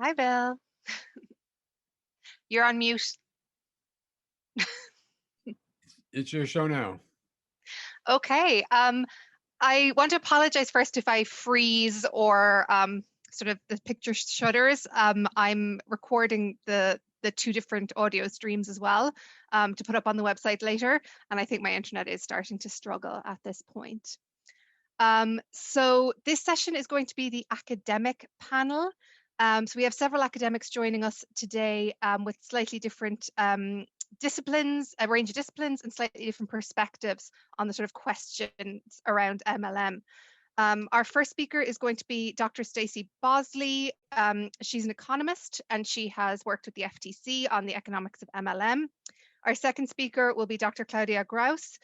Hi, Bill. You're on mute. It's your show now. Okay. I want to apologize first if I freeze or sort of the picture shudders. I'm recording the two different audio streams as well to put up on the website later, and I think my internet is starting to struggle at this point. So this session is going to be the academic panel. So we have several academics joining us today with slightly different disciplines, a range of disciplines and slightly different perspectives on the sort of questions around MLM. Our first speaker is going to be Dr. Stacey Bosley. She's an economist and she has worked with the FTC on the economics of MLM. Our second speaker will be Dr. Claudia Grouse.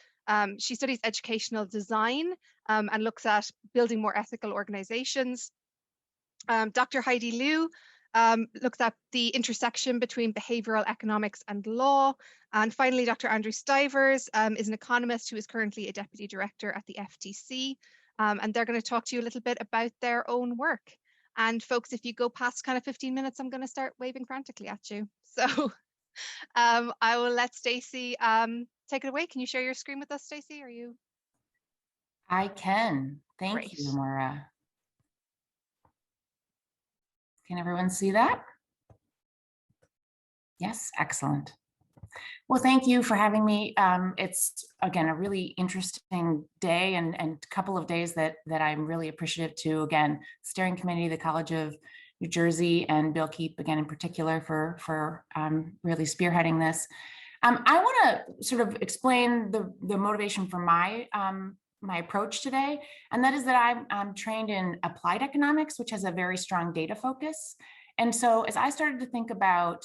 She studies educational design and looks at building more ethical organizations. Dr. Heidi Liu looks at the intersection between behavioral economics and law. And finally, Dr. Andrew Stivers is an economist who is currently a deputy director at the FTC. And they're going to talk to you a little bit about their own work. And folks, if you go past kind of 15 minutes, I'm going to start waving frantically at you. So I will let Stacey take it away. Can you share your screen with us, Stacey? Are you? I can. Thank Great. you, Maura. Can everyone see that? Yes, excellent. Well, thank you for having me. It's, again, a really interesting day and couple of days that I'm really appreciative to, again, steering committee, the College of New Jersey, and Bill Keep, again, in particular, for really spearheading this. I want to sort of explain the motivation for my approach today, and that is that I'm trained in applied economics, which has a very strong data focus. And so as I started to think about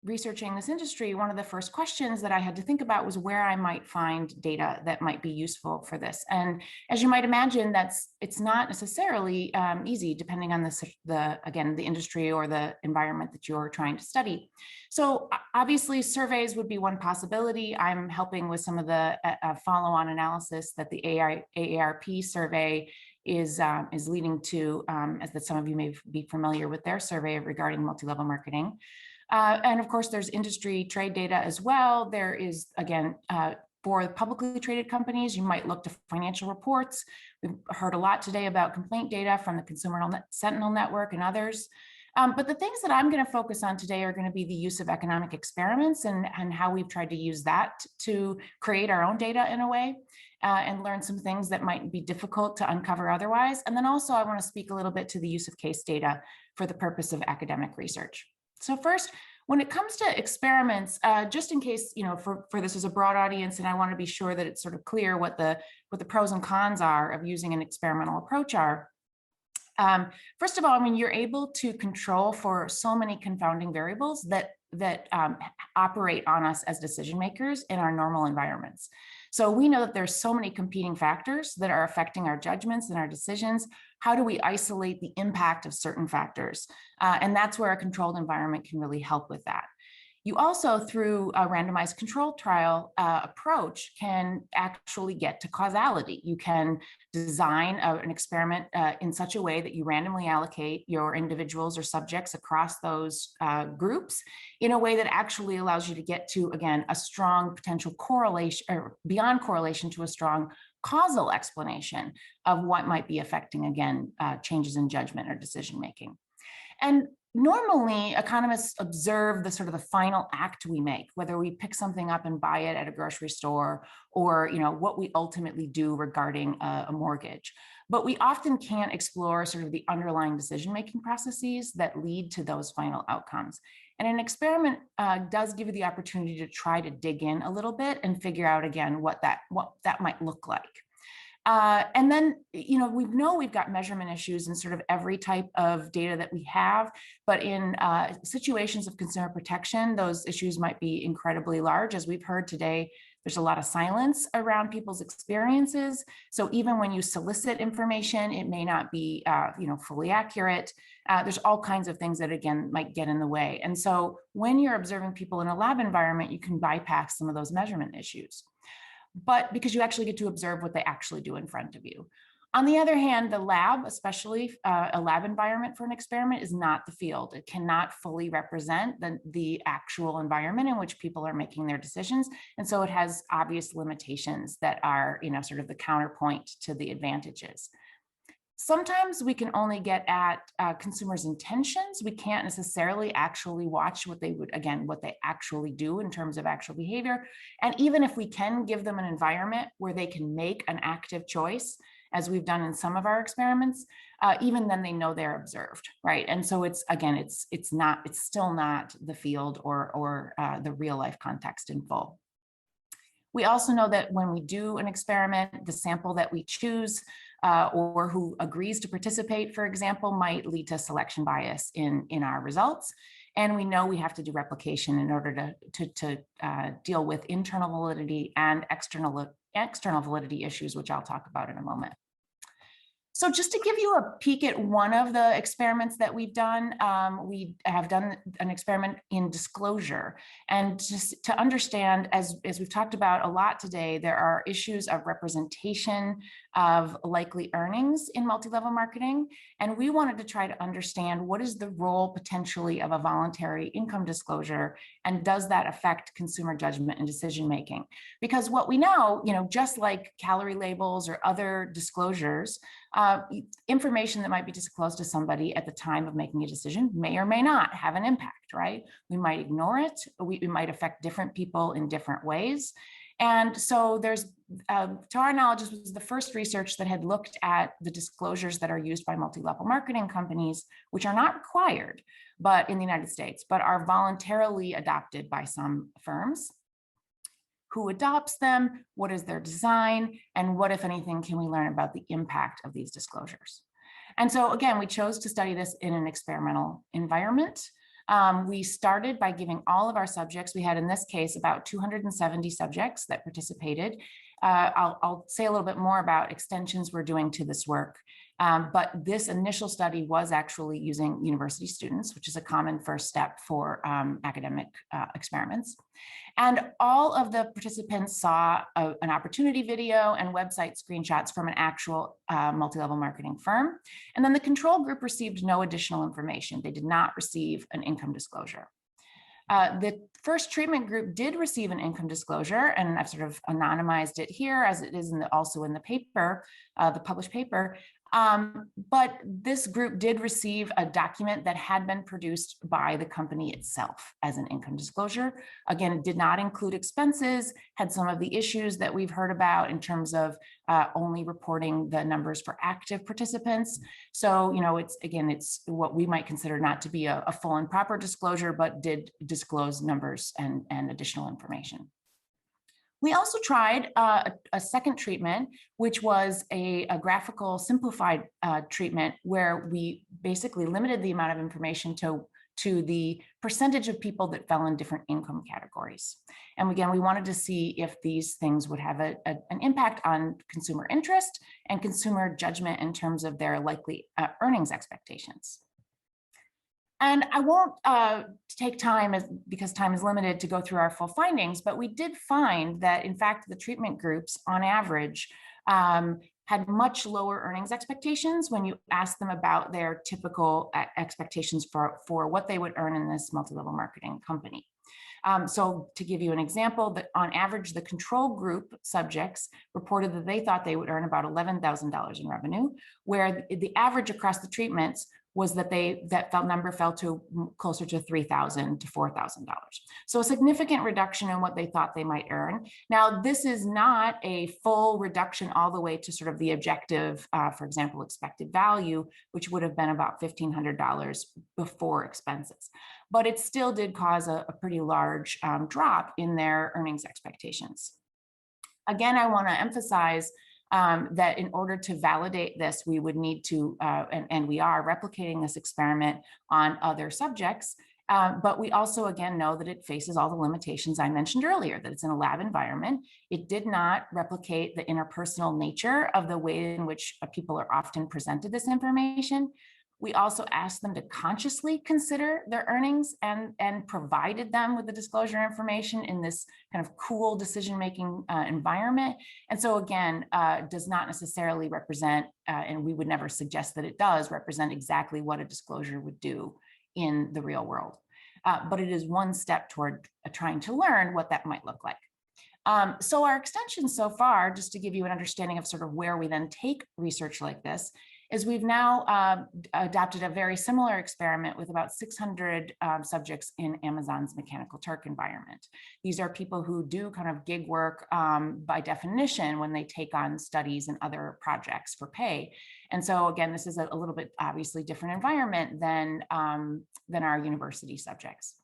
researching this industry, one of the first questions that I had to think about was where I might find data that might be useful for this. And as you might imagine, it's not necessarily easy depending on the industry or the environment that you're trying to study. So obviously surveys would be one possibility. I'm helping with some of the follow-on analysis that the AARP survey is leading to, as that some of you may be familiar with their survey regarding multi-level marketing. And of course, there's industry trade data as well. There is, again, for publicly traded companies, you might look to financial reports. We've heard a lot today about complaint data from the Consumer Sentinel Network and others. But the things that I'm going to focus on today are going to be the use of economic experiments and how we've tried to use that to create our own data in a way and learn some things that might be difficult to uncover otherwise. And then also I want to speak a little bit to the use of case data for the purpose of academic research. So first, when it comes to experiments, just in case, for this is a broad audience, and I want to be sure that it's sort of clear what the pros and cons are of using an experimental approach are. First of all, I mean, you're able to control for so many confounding variables that operate on us as decision makers in our normal environments. So we know that there's so many competing factors that are affecting our judgments and our decisions. How do we isolate the impact of certain factors? And that's where a controlled environment can really help with that. You also, through a randomized control trial approach, can actually get to causality. You can design an experiment in such a way that you randomly allocate your individuals or subjects across those groups in a way that actually allows you to get to, again, a strong potential correlation, or beyond correlation, to a strong causal explanation of what might be affecting, again, changes in judgment or decision making. And normally, economists observe the sort of the final act we make, whether we pick something up and buy it at a grocery store, or what we ultimately do regarding a mortgage. But we often can't explore sort of the underlying decision-making processes that lead to those final outcomes. And an experiment does give you the opportunity to try to dig in a little bit and figure out, again, what that might look like. And then, we've got measurement issues in sort of every type of data that we have, but in situations of consumer protection, those issues might be incredibly large. As we've heard today, there's a lot of silence around people's experiences. So even when you solicit information, it may not be, fully accurate. There's all kinds of things that, again, might get in the way. And so when you're observing people in a lab environment, you can bypass some of those measurement issues, but because you actually get to observe what they actually do in front of you. On the other hand, the lab, especially a lab environment for an experiment, is not the field. It cannot fully represent the actual environment in which people are making their decisions. And so it has obvious limitations that are, sort of the counterpoint to the advantages. Sometimes we can only get at consumers' intentions. We can't necessarily actually watch what they actually do in terms of actual behavior. And even if we can give them an environment where they can make an active choice, as we've done in some of our experiments, even then they know they're observed, right? And so it's still not the field or the real life context in full. We also know that when we do an experiment, the sample that we choose or who agrees to participate, for example, might lead to selection bias in our results. And we know we have to do replication in order to deal with internal validity and external validity issues, which I'll talk about in a moment. So just to give you a peek at one of the experiments that we've done, we have done an experiment in disclosure. And just to understand, as we've talked about a lot today, there are issues of representation of likely earnings in multi-level marketing. And we wanted to try to understand what is the role potentially of a voluntary income disclosure, and does that affect consumer judgment and decision-making? Because what we know, just like calorie labels or other disclosures, information that might be disclosed to somebody at the time of making a decision may or may not have an impact, right? We might ignore it. We might affect different people in different ways. And so there's, to our knowledge, this was the first research that had looked at the disclosures that are used by multi-level marketing companies, which are not required, but in the United States, but are voluntarily adopted by some firms. Who adopts them? What is their design? And what, if anything, can we learn about the impact of these disclosures? And so again, we chose to study this in an experimental environment. We started by giving all of our subjects, we had in this case about 270 subjects that participated. I'll say a little bit more about extensions we're doing to this work. But this initial study was actually using university students, which is a common first step for academic experiments. And all of the participants saw an opportunity video and website screenshots from an actual multi-level marketing firm. And then the control group received no additional information. They did not receive an income disclosure. The first treatment group did receive an income disclosure, and I've sort of anonymized it here as it is also in the paper, the published paper. But this group did receive a document that had been produced by the company itself as an income disclosure. Again, it did not include expenses, had some of the issues that we've heard about in terms of only reporting the numbers for active participants. So, it's what we might consider not to be a full and proper disclosure, but did disclose numbers and additional information. We also tried a second treatment, which was a graphical simplified treatment where we basically limited the amount of information to the percentage of people that fell in different income categories. And again, we wanted to see if these things would have an impact on consumer interest and consumer judgment in terms of their likely earnings expectations. And I won't take time because time is limited to go through our full findings, but we did find that in fact, the treatment groups on average had much lower earnings expectations when you ask them about their typical expectations for what they would earn in this multi-level marketing company. So to give you an example, that on average, the control group subjects reported that they thought they would earn about $11,000 in revenue, where the average across the treatments was that that number fell to closer to $3,000 to $4,000. So a significant reduction in what they thought they might earn. Now, this is not a full reduction all the way to sort of the objective, for example, expected value, which would have been about $1,500 before expenses. But it still did cause a pretty large drop in their earnings expectations. Again, I want to emphasize that in order to validate this, we would need to, and we are replicating this experiment on other subjects, but we also, again, know that it faces all the limitations I mentioned earlier, that it's in a lab environment. It did not replicate the interpersonal nature of the way in which people are often presented this information. We also asked them to consciously consider their earnings and provided them with the disclosure information in this kind of cool decision-making environment. And so again, does not necessarily represent, and we would never suggest that it does represent exactly what a disclosure would do in the real world. But it is one step toward trying to learn what that might look like. So our extension so far, just to give you an understanding of sort of where we then take research like this, is we've now adopted a very similar experiment with about 600 subjects in Amazon's Mechanical Turk environment. These are people who do kind of gig work by definition when they take on studies and other projects for pay. And so again, this is a little bit obviously different environment than our university subjects.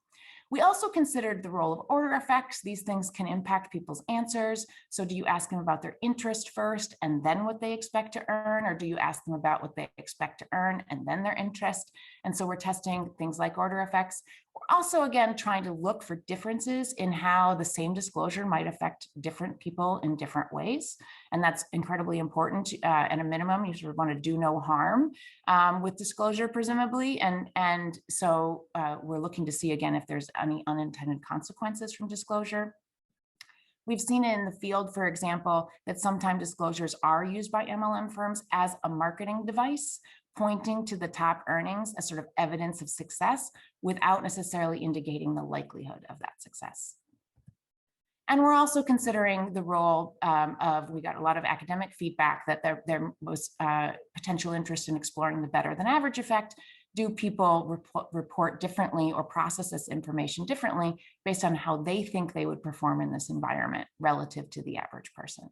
We also considered the role of order effects. These things can impact people's answers. So do you ask them about their interest first and then what they expect to earn, or do you ask them about what they expect to earn and then their interest? And so we're testing things like order effects. We're also, again, trying to look for differences in how the same disclosure might affect different people in different ways. And that's incredibly important. At a minimum, you sort of want to do no harm with disclosure, presumably. And so we're looking to see, again, if there's any unintended consequences from disclosure. We've seen in the field, for example, that sometimes disclosures are used by MLM firms as a marketing device, pointing to the top earnings as sort of evidence of success without necessarily indicating the likelihood of that success. And we're also considering the role we got a lot of academic feedback that there was potential interest in exploring the better than average effect. Do people report differently or process this information differently based on how they think they would perform in this environment relative to the average person?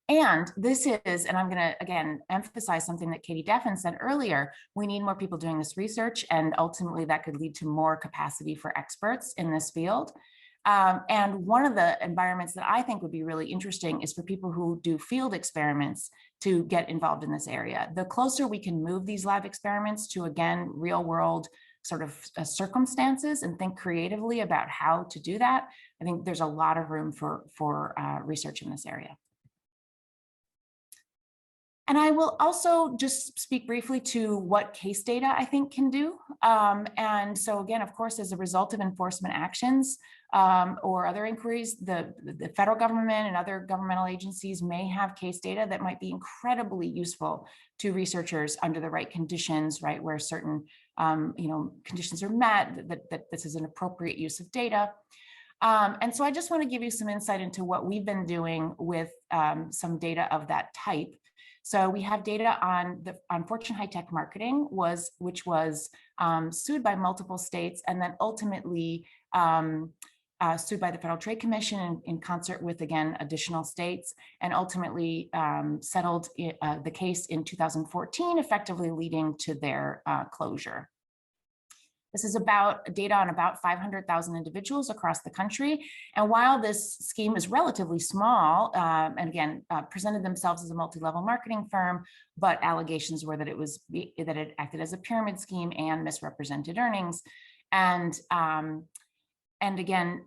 And this is, and I'm going to, again, emphasize something that Katie Deffin said earlier, we need more people doing this research, and ultimately that could lead to more capacity for experts in this field. And one of the environments that I think would be really interesting is for people who do field experiments to get involved in this area. The closer we can move these lab experiments to, again, real world sort of circumstances and think creatively about how to do that, I think there's a lot of room for research in this area. And I will also just speak briefly to what case data I think can do. And so again, of course, as a result of enforcement actions or other inquiries, the federal government and other governmental agencies may have case data that might be incredibly useful to researchers under the right conditions, right, where certain conditions are met, that this is an appropriate use of data. And so I just want to give you some insight into what we've been doing with some data of that type. So we have data on Fortune High Tech Marketing, which was sued by multiple states and then ultimately sued by the Federal Trade Commission in concert with, again, additional states, and ultimately settled the case in 2014, effectively leading to their closure. This is about data on about 500,000 individuals across the country. And while this scheme is relatively small, and again, presented themselves as a multi-level marketing firm, but allegations were that it acted as a pyramid scheme and misrepresented earnings. And again,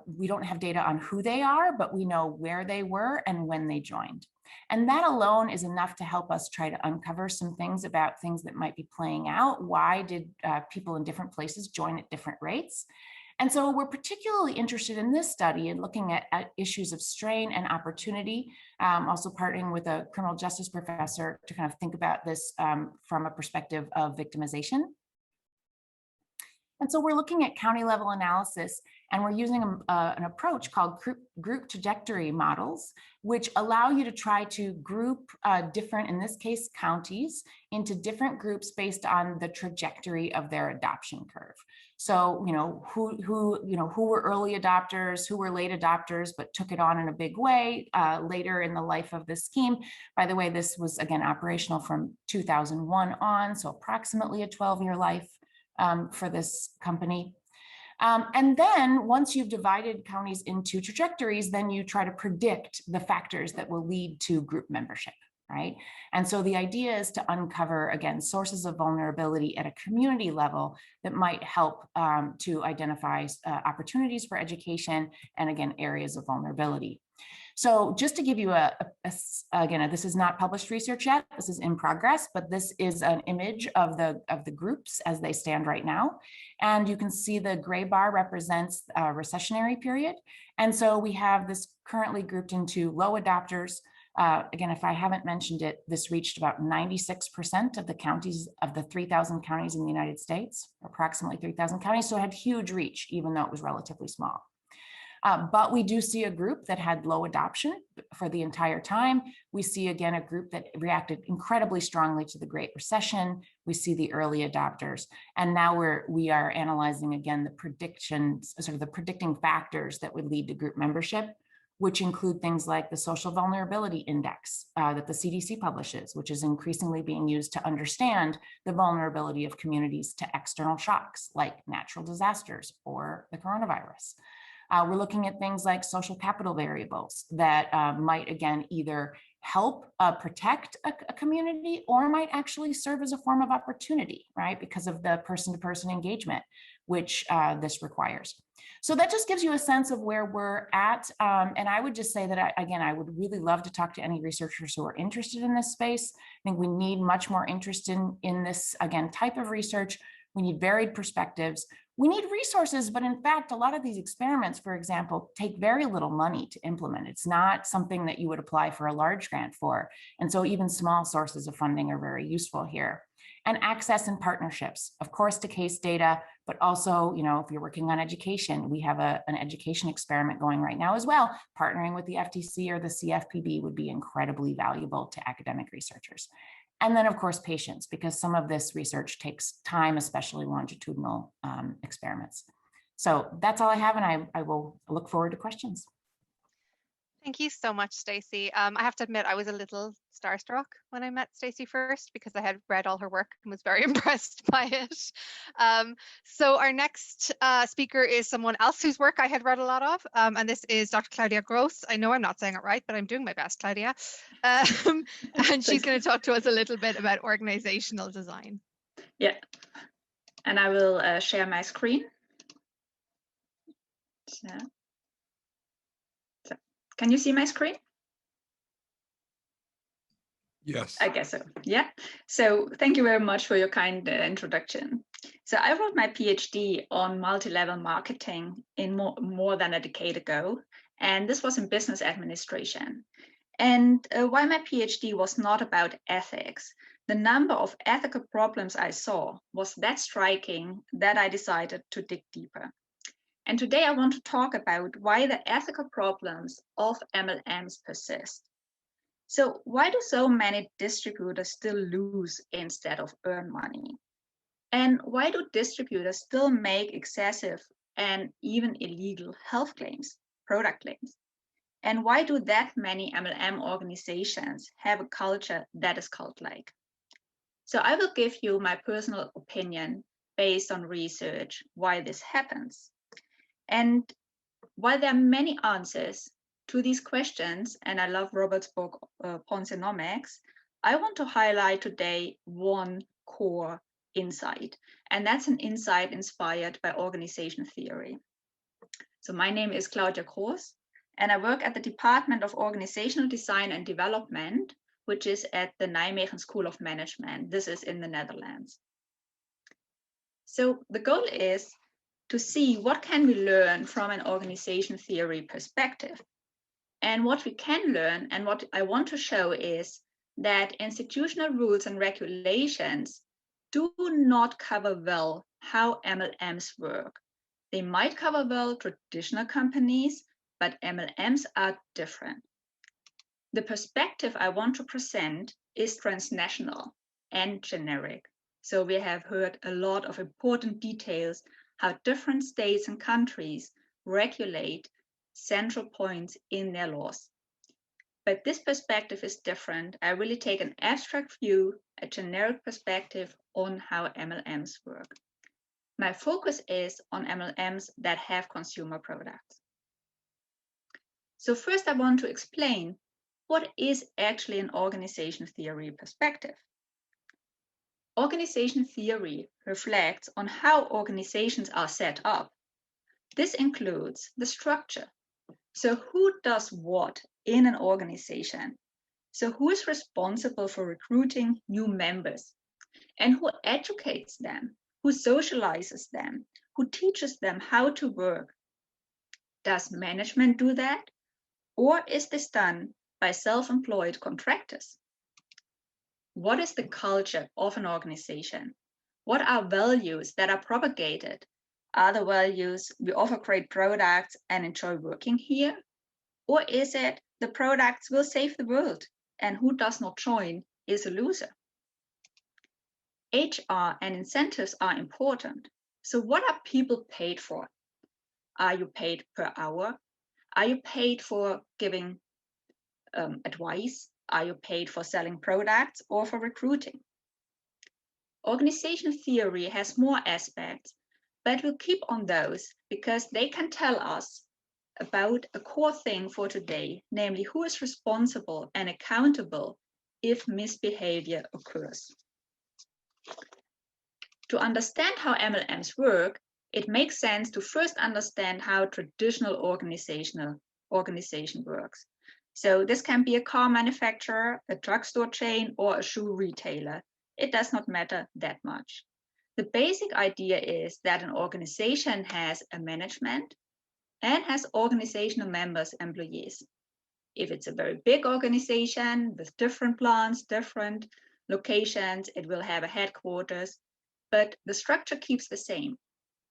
we don't have data on who they are, but we know where they were and when they joined. And that alone is enough to help us try to uncover some things about things that might be playing out. Why did people in different places join at different rates? And so we're particularly interested in this study in looking at issues of strain and opportunity, also partnering with a criminal justice professor to kind of think about this from a perspective of victimization. And so we're looking at county level analysis, and we're using an approach called group trajectory models, which allow you to try to group different, in this case, counties into different groups based on the trajectory of their adoption curve. So, who were early adopters, who were late adopters, but took it on in a big way later in the life of the scheme. By the way, this was, again, operational from 2001 on, so approximately a 12-year life for this company. And then once you've divided counties into trajectories, then you try to predict the factors that will lead to group membership, right? And so the idea is to uncover, again, sources of vulnerability at a community level that might help to identify opportunities for education and, again, areas of vulnerability. So just to give you again, this is not published research yet, this is in progress, but this is an image of the groups as they stand right now. And you can see the gray bar represents a recessionary period. And so we have this currently grouped into low adopters. Again, if I haven't mentioned it, this reached about 96% of the counties of the 3,000 counties in the United States, approximately 3,000 counties. So it had huge reach, even though it was relatively small. But we do see a group that had low adoption for the entire time. We see, again, a group that reacted incredibly strongly to the Great Recession. We see the early adopters. And now we are analyzing, again, the predictions, sort of the predicting factors that would lead to group membership, which include things like the Social Vulnerability Index that the CDC publishes, which is increasingly being used to understand the vulnerability of communities to external shocks like natural disasters or the coronavirus. We're looking at things like social capital variables that might, again, either help protect a community or might actually serve as a form of opportunity, right? Because of the person-to-person engagement, which this requires. So that just gives you a sense of where we're at. And I would just say that, I would really love to talk to any researchers who are interested in this space. I think we need much more interest in this, again, type of research. We need varied perspectives. We need resources, but in fact, a lot of these experiments, for example, take very little money to implement. It's not something that you would apply for a large grant for. And so even small sources of funding are very useful here. And access and partnerships, of course, to case data, but also, if you're working on education, we have an education experiment going right now as well. Partnering with the FTC or the CFPB would be incredibly valuable to academic researchers. And then, of course, patience, because some of this research takes time, especially longitudinal experiments. So that's all I have, and I will look forward to questions. Thank you so much, Stacey. I have to admit, I was a little starstruck when I met Stacey first because I had read all her work and was very impressed by it. So our next speaker is someone else whose work I had read a lot of, and this is Dr. Claudia Gross. I know I'm not saying it right, but I'm doing my best, Claudia. And she's going to talk to us a little bit about organizational design. Yeah, and I will share my screen. So, can you see my screen? Yes. I guess so. Yeah. So thank you very much for your kind introduction. So I wrote my PhD on multi-level marketing in more than a decade ago, and this was in business administration. And while my PhD was not about ethics, the number of ethical problems I saw was that striking that I decided to dig deeper. And today I want to talk about why the ethical problems of MLMs persist. So why do so many distributors still lose instead of earn money? And why do distributors still make excessive and even illegal health claims, product claims? And why do that many MLM organizations have a culture that is cult-like? So I will give you my personal opinion based on research why this happens. And while there are many answers to these questions, and I love Robert's book, Poncenomics, I want to highlight today one core insight, and that's an insight inspired by organization theory. So my name is Claudia Gross, and I work at the Department of Organizational Design and Development, which is at the Nijmegen School of Management. This is in the Netherlands. So the goal is to see what can we learn from an organization theory perspective. And what we can learn and what I want to show is that institutional rules and regulations do not cover well how MLMs work. They might cover well traditional companies, but MLMs are different. The perspective I want to present is transnational and generic. So we have heard a lot of important details how different states and countries regulate central points in their laws. But this perspective is different. I really take an abstract view, a generic perspective on how MLMs work. My focus is on MLMs that have consumer products. So first I want to explain what is actually an organization theory perspective. Organization theory reflects on how organizations are set up. This includes the structure. So who does what in an organization? So who is responsible for recruiting new members? And who educates them? Who socializes them? Who teaches them how to work? Does management do that? Or is this done by self-employed contractors? What is the culture of an organization? What are values that are propagated? Are the values we offer great products and enjoy working here? Or is it the products will save the world and who does not join is a loser? HR and incentives are important. So what are people paid for? Are you paid per hour? Are you paid for giving advice? Are you paid for selling products or for recruiting? Organizational theory has more aspects, but we'll keep on those because they can tell us about a core thing for today, namely who is responsible and accountable if misbehavior occurs. To understand how MLMs work, it makes sense to first understand how traditional organization works. So this can be a car manufacturer, a drugstore chain, or a shoe retailer. It does not matter that much. The basic idea is that an organization has a management and has organizational members, employees. If it's a very big organization with different plants, different locations, it will have a headquarters, but the structure keeps the same,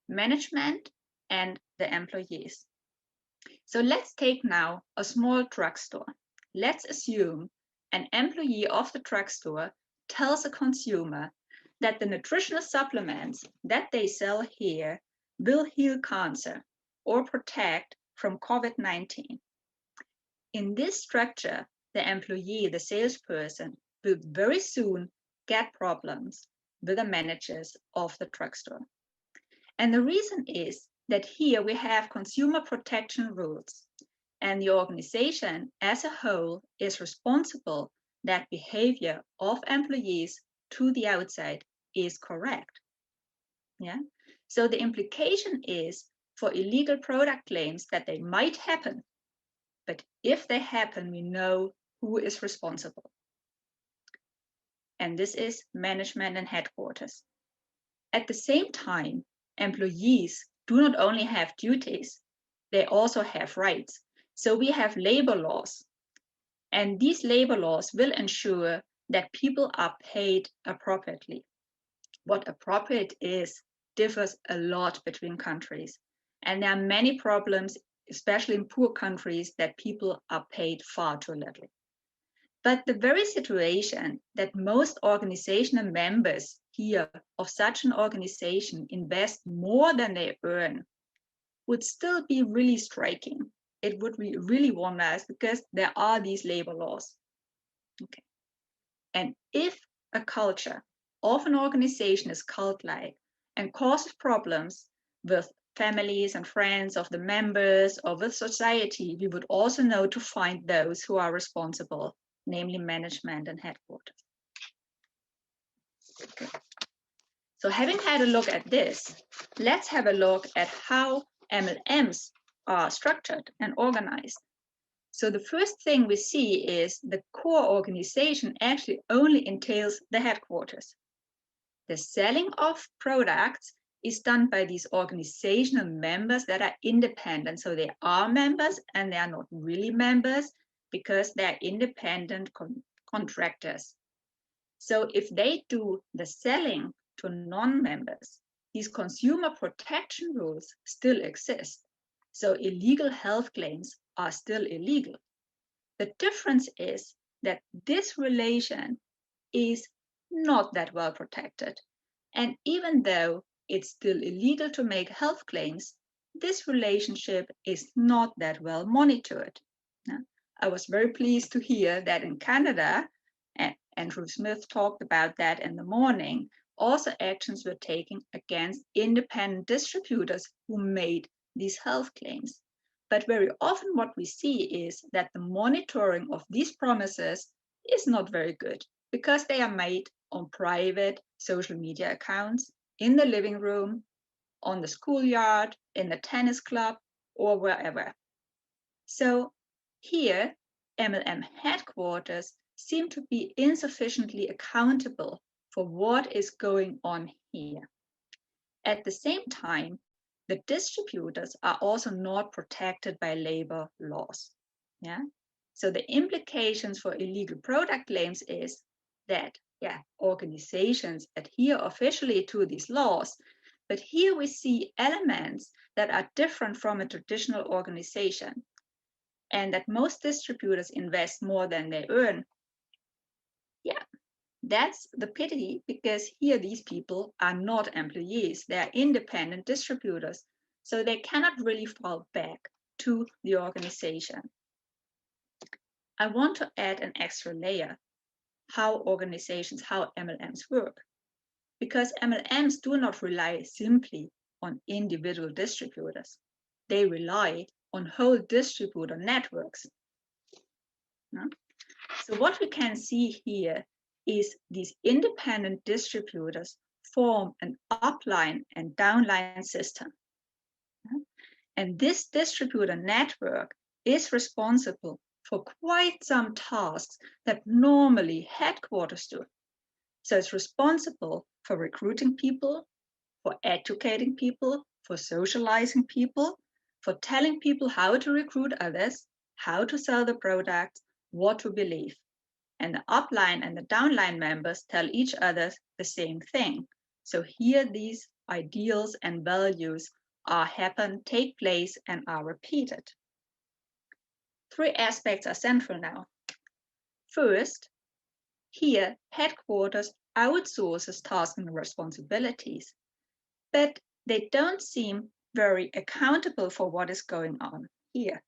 management and the employees. So let's take now a small drugstore. Let's assume an employee of the drugstore tells a consumer that the nutritional supplements that they sell here will heal cancer or protect from COVID-19. In this structure, the employee, the salesperson, will very soon get problems with the managers of the drugstore. And the reason is that here we have consumer protection rules, and the organization as a whole is responsible that behavior of employees to the outside is correct. Yeah. So the implication is for illegal product claims that they might happen, but if they happen, we know who is responsible. And this is management and headquarters. At the same time, employees do not only have duties, they also have rights. So we have labor laws, and these labor laws will ensure that people are paid appropriately. What appropriate is differs a lot between countries, and there are many problems, especially in poor countries, that people are paid far too little. But the very situation that most organizational members here of such an organization invest more than they earn would still be really striking. It would be really wondrous because there are these labor laws. Okay. And if a culture of an organization is cult-like and causes problems with families and friends of the members or with society, we would also know to find those who are responsible, namely management and headquarters. Okay. So having had a look at this, let's have a look at how MLMs are structured and organized. So the first thing we see is the core organization actually only entails the headquarters. The selling of products is done by these organizational members that are independent. So they are members and they are not really members because they're independent contractors. So if they do the selling to non-members, these consumer protection rules still exist. So illegal health claims are still illegal. The difference is that this relation is not that well protected. And even though it's still illegal to make health claims, this relationship is not that well monitored. Now, I was very pleased to hear that in Canada, and Andrew Smith talked about that in the morning, also actions were taken against independent distributors who made these health claims. But very often what we see is that the monitoring of these promises is not very good because they are made on private social media accounts, in the living room, on the schoolyard, in the tennis club, or wherever. So here, MLM headquarters seem to be insufficiently accountable for what is going on here. At the same time, the distributors are also not protected by labor laws. Yeah. So the implications for illegal product claims is that, organizations adhere officially to these laws, but here we see elements that are different from a traditional organization, and that most distributors invest more than they earn. Yeah, that's the pity, because here these people are not employees, they are independent distributors, so they cannot really fall back to the organization. I want to add an extra layer, how MLMs work, because MLMs do not rely simply on individual distributors. They rely on whole distributor networks. So what we can see here is these independent distributors form an upline and downline system. And this distributor network is responsible for quite some tasks that normally headquarters do. So it's responsible for recruiting people, for educating people, for socializing people, for telling people how to recruit others, how to sell the product, what to believe. And the upline and the downline members tell each other the same thing. So here these ideals and values take place, and are repeated. 3 aspects are central now. First, here headquarters outsources tasks and responsibilities, but they don't seem very accountable for what is going on here.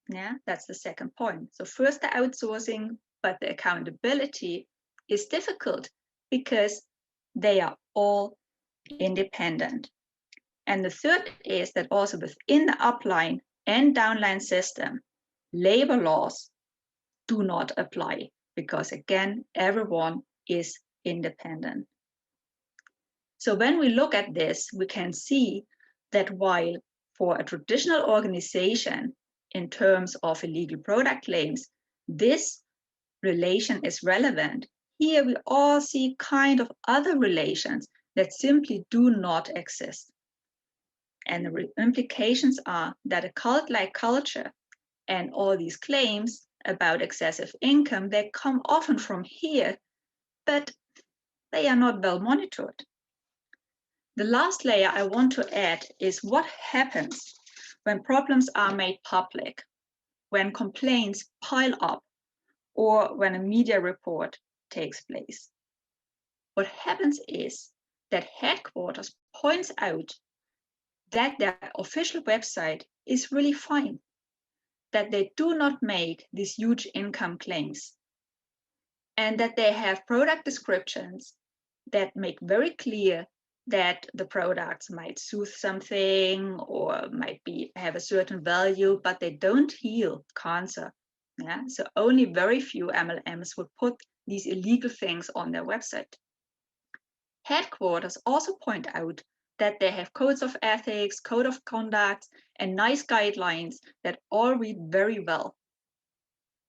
Yeah, that's the second point. So first the outsourcing, but the accountability is difficult because they are all independent. And the third is that also within the upline and downline system, labor laws do not apply, because again, everyone is independent. So when we look at this, we can see that while for a traditional organization, in terms of illegal product claims, this relation is relevant, here we all see kind of other relations that simply do not exist. And the implications are that a cult-like culture and all these claims about excessive income, they come often from here, but they are not well monitored. The last layer I want to add is what happens when problems are made public, when complaints pile up, or when a media report takes place. What happens is that headquarters points out that their official website is really fine, that they do not make these huge income claims, and that they have product descriptions that make very clear that the products might soothe something or might have a certain value, but they don't heal cancer. Yeah? So only very few MLMs would put these illegal things on their website. Headquarters also point out that they have codes of ethics, code of conduct, and nice guidelines that all read very well.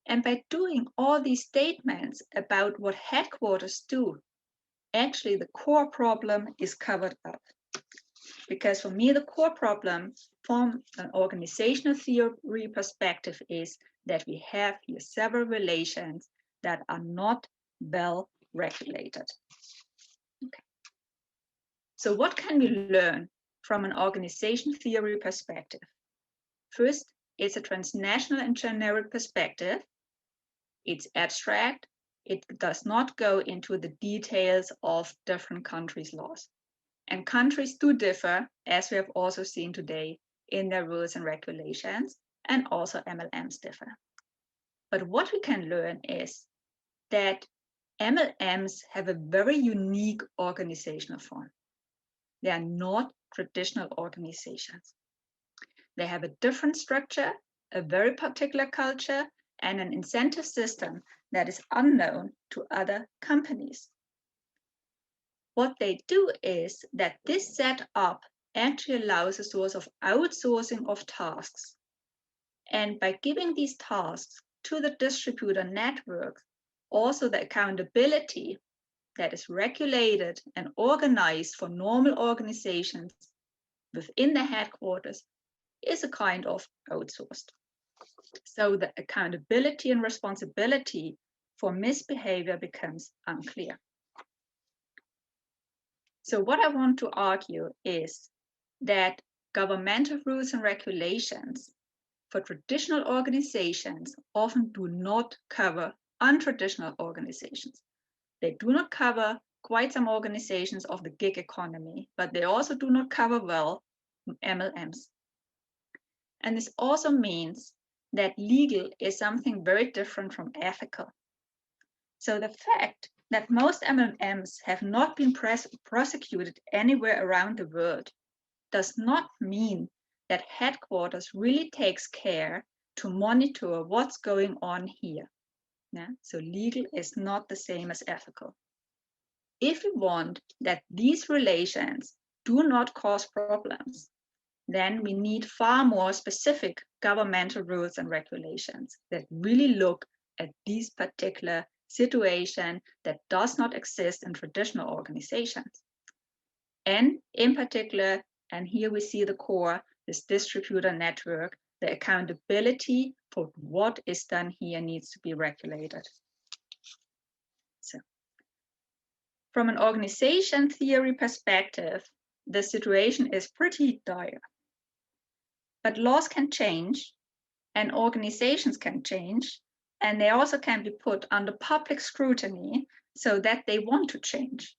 And by doing all these statements about what headquarters do, actually the core problem is covered up. Because for me, the core problem from an organizational theory perspective is that we have here several relations that are not well regulated. Okay. So what can we learn from an organization theory perspective? First, it's a transnational and generic perspective. It's abstract. It does not go into the details of different countries' laws. And countries do differ, as we have also seen today, in their rules and regulations, and also MLMs differ. But what we can learn is that MLMs have a very unique organizational form. They are not traditional organizations. They have a different structure, a very particular culture, and an incentive system that is unknown to other companies. What they do is that this setup actually allows a source of outsourcing of tasks. And by giving these tasks to the distributor network, also the accountability that is regulated and organized for normal organizations within the headquarters is a kind of outsourced. So the accountability and responsibility for misbehavior becomes unclear. So what I want to argue is that governmental rules and regulations for traditional organizations often do not cover untraditional organizations. They do not cover quite some organizations of the gig economy, but they also do not cover well MLMs. And this also means that legal is something very different from ethical. So the fact that most MLMs have not been prosecuted anywhere around the world does not mean that headquarters really takes care to monitor what's going on here. Yeah? So legal is not the same as ethical. If we want that these relations do not cause problems, then we need far more specific governmental rules and regulations that really look at these particular situation that does not exist in traditional organizations. And in particular, and here we see the core, this distributor network, the accountability for what is done here needs to be regulated. So, from an organization theory perspective, the situation is pretty dire. But laws can change and organizations can change, and they also can be put under public scrutiny so that they want to change.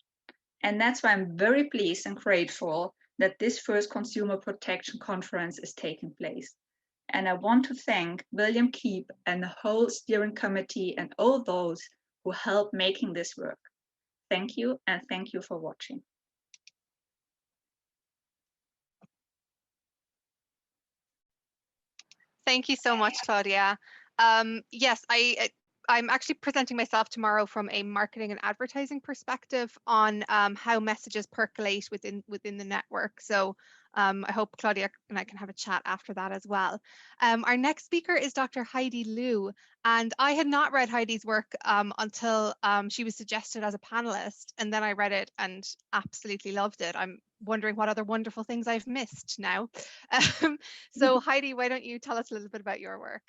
And that's why I'm very pleased and grateful that this first Consumer Protection Conference is taking place. And I want to thank William Keep and the whole steering committee and all those who helped making this work. Thank you, and thank you for watching. Thank you so much, Claudia. Yes, I'm actually presenting myself tomorrow from a marketing and advertising perspective on how messages percolate within the network. So I hope Claudia and I can have a chat after that as well. Our next speaker is Dr. Heidi Liu, and I had not read Heidi's work until she was suggested as a panelist, and then I read it and absolutely loved it. I'm wondering what other wonderful things I've missed now. So Heidi, why don't you tell us a little bit about your work?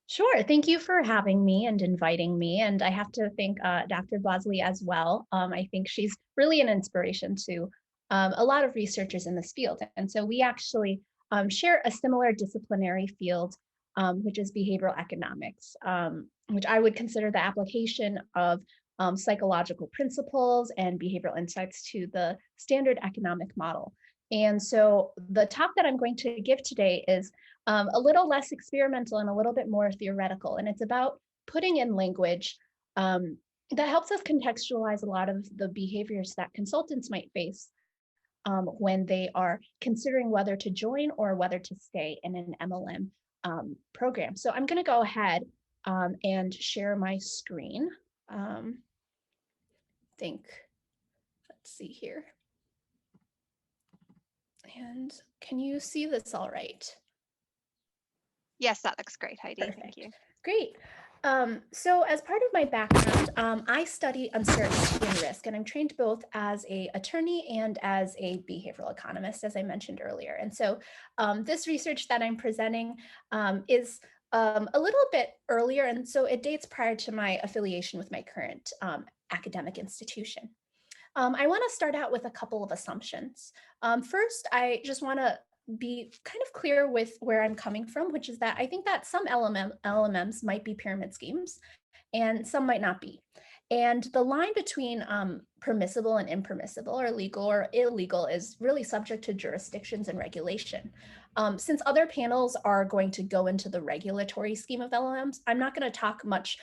Sure. Thank you for having me and inviting me. And I have to thank Dr. Bosley as well. I think she's really an inspiration to a lot of researchers in this field. And so we actually share a similar disciplinary field, which is behavioral economics, which I would consider the application of psychological principles and behavioral insights to the standard economic model. And so the talk that I'm going to give today is a little less experimental and a little bit more theoretical. And it's about putting in language that helps us contextualize a lot of the behaviors that consultants might face when they are considering whether to join or whether to stay in an MLM program. So I'm going to go ahead and share my screen. Let's see here. And can you see this all right? Yes, that looks great, Heidi. Perfect. Thank you. Great. So as part of my background, I study uncertainty and risk, and I'm trained both as an attorney and as a behavioral economist, as I mentioned earlier. And so this research that I'm presenting is a little bit earlier, and so it dates prior to my affiliation with my current academic institution. I want to start out with a couple of assumptions. First, I just want to be kind of clear with where I'm coming from, which is that I think that some LMMs might be pyramid schemes and some might not be. And the line between permissible and impermissible, or legal or illegal, is really subject to jurisdictions and regulation. Since other panels are going to go into the regulatory scheme of LMMs, I'm not going to talk much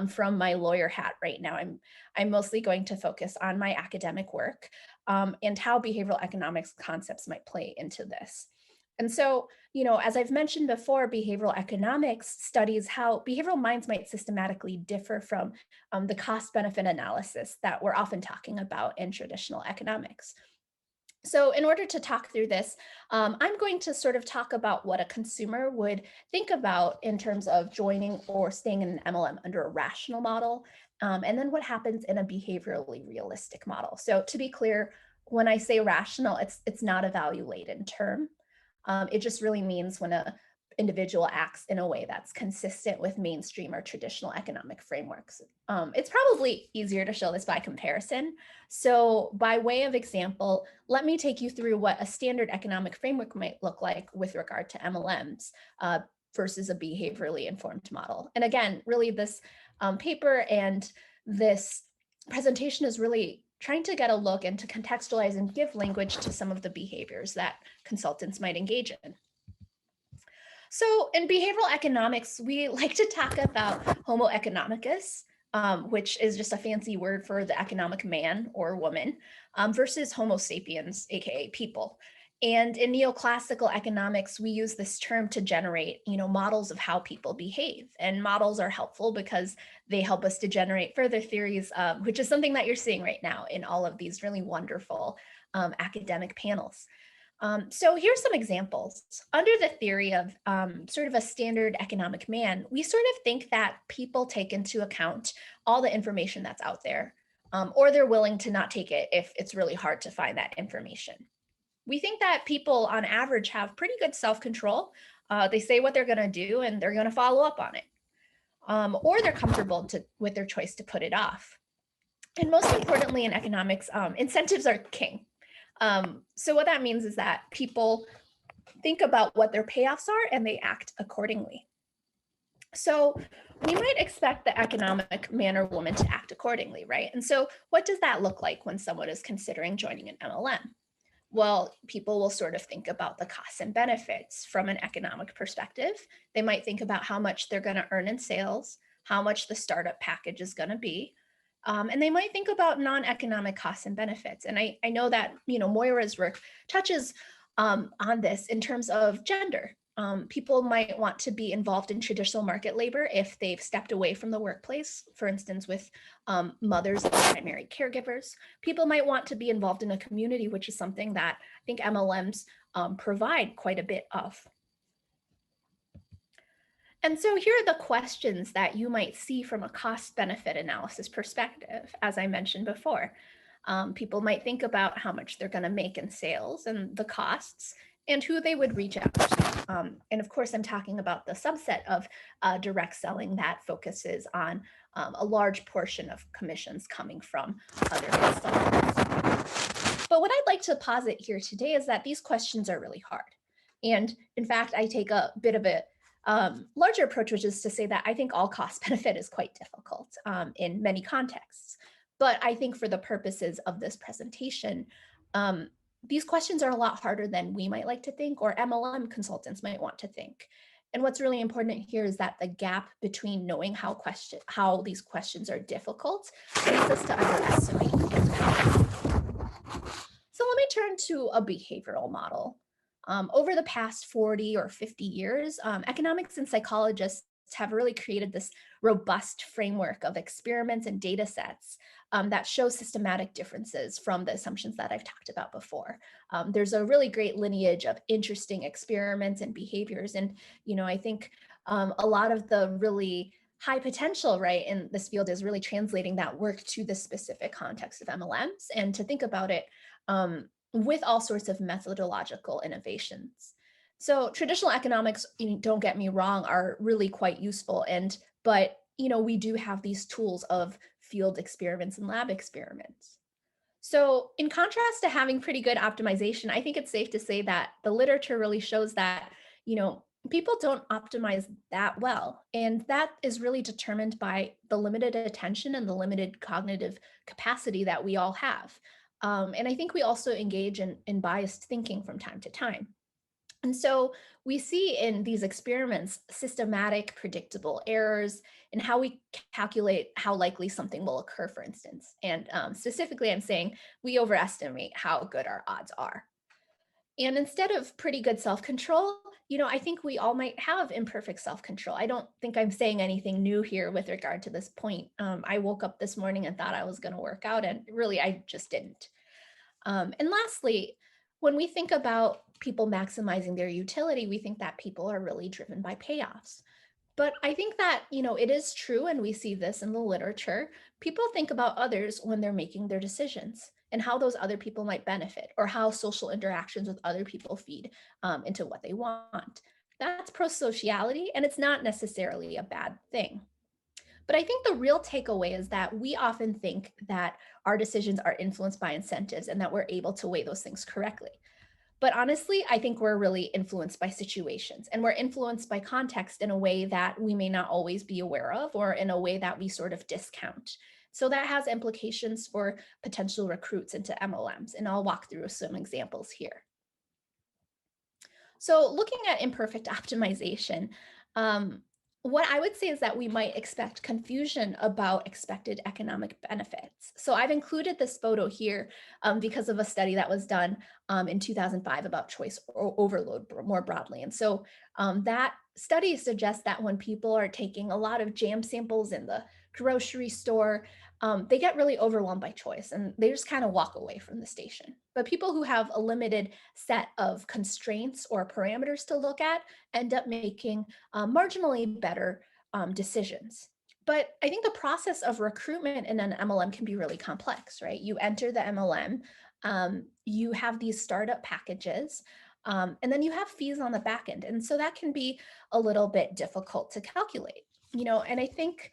from my lawyer hat right now. I'm mostly going to focus on my academic work and how behavioral economics concepts might play into this. And so, you know, as I've mentioned before, behavioral economics studies how behavioral minds might systematically differ from the cost-benefit analysis that we're often talking about in traditional economics. So in order to talk through this, I'm going to sort of talk about what a consumer would think about in terms of joining or staying in an MLM under a rational model, and then what happens in a behaviorally realistic model. So to be clear, when I say rational, it's not a value-laden term. It just really means when a individual acts in a way that's consistent with mainstream or traditional economic frameworks. It's probably easier to show this by comparison. So by way of example, let me take you through what a standard economic framework might look like with regard to MLMs versus a behaviorally informed model. And again, really this paper and this presentation is really trying to get a look and to contextualize and give language to some of the behaviors that consultants might engage in. So in behavioral economics, we like to talk about Homo economicus, which is just a fancy word for the economic man or woman, versus Homo sapiens, aka people. And in neoclassical economics, we use this term to generate, models of how people behave. And models are helpful because they help us to generate further theories, which is something that you're seeing right now in all of these really wonderful academic panels. So here's some examples. Under the theory of sort of a standard economic man, we sort of think that people take into account all the information that's out there, or they're willing to not take it if it's really hard to find that information. We think that people on average have pretty good self-control. They say what they're going to do and they're going to follow up on it, or they're comfortable with their choice to put it off. And most importantly in economics, incentives are king. So what that means is that people think about what their payoffs are and they act accordingly. So we might expect the economic man or woman to act accordingly, right? And so what does that look like when someone is considering joining an MLM? Well, people will sort of think about the costs and benefits from an economic perspective. They might think about how much they're going to earn in sales, how much the startup package is going to be. And they might think about non-economic costs and benefits. And I know that, Moira's work touches on this in terms of gender. People might want to be involved in traditional market labor if they've stepped away from the workplace, for instance, with mothers and primary caregivers. People might want to be involved in a community, which is something that I think MLMs provide quite a bit of. And so here are the questions that you might see from a cost-benefit analysis perspective, as I mentioned before. People might think about how much they're going to make in sales and the costs and who they would reach out to. And of course, I'm talking about the subset of direct selling that focuses on a large portion of commissions coming from other consultants. But what I'd like to posit here today is that these questions are really hard. And in fact, I take a bit of a larger approach, which is to say that I think all cost benefit is quite difficult in many contexts. But I think for the purposes of this presentation, these questions are a lot harder than we might like to think or MLM consultants might want to think. And what's really important here is that the gap between knowing how these questions are difficult leads us to underestimate the impact. So let me turn to a behavioral model. Over the past 40 or 50 years, economics and psychologists have really created this robust framework of experiments and data sets that show systematic differences from the assumptions that I've talked about before. There's a really great lineage of interesting experiments and behaviors. And, I think a lot of the really high potential, right, in this field is really translating that work to the specific context of MLMs and to think about it with all sorts of methodological innovations. So traditional economics, don't get me wrong, are really quite useful. But we do have these tools of field experiments and lab experiments. So in contrast to having pretty good optimization, I think it's safe to say that the literature really shows that, people don't optimize that well. And that is really determined by the limited attention and the limited cognitive capacity that we all have. And I think we also engage in biased thinking from time to time. And so we see in these experiments systematic predictable errors in how we calculate how likely something will occur, for instance. And specifically, I'm saying we overestimate how good our odds are. And instead of pretty good self-control, I think we all might have imperfect self-control. I don't think I'm saying anything new here with regard to this point. I woke up this morning and thought I was going to work out, and really I just didn't. And lastly, when we think about people maximizing their utility, we think that people are really driven by payoffs. But I think that, it is true, and we see this in the literature. People think about others when they're making their decisions and how those other people might benefit, or how social interactions with other people feed into what they want. That's prosociality, and it's not necessarily a bad thing. But I think the real takeaway is that we often think that our decisions are influenced by incentives and that we're able to weigh those things correctly. But honestly, I think we're really influenced by situations, and we're influenced by context in a way that we may not always be aware of, or in a way that we sort of discount. So that has implications for potential recruits into MLMs, and I'll walk through some examples here. So looking at imperfect optimization, what I would say is that we might expect confusion about expected economic benefits. So I've included this photo here because of a study that was done in 2005 about choice overload more broadly. And so that study suggests that when people are taking a lot of jam samples in the grocery store, they get really overwhelmed by choice and they just kind of walk away from the station. But people who have a limited set of constraints or parameters to look at end up making marginally better decisions. But I think the process of recruitment in an MLM can be really complex, right? You enter the MLM, you have these startup packages, and then you have fees on the back end. And so that can be a little bit difficult to calculate, and I think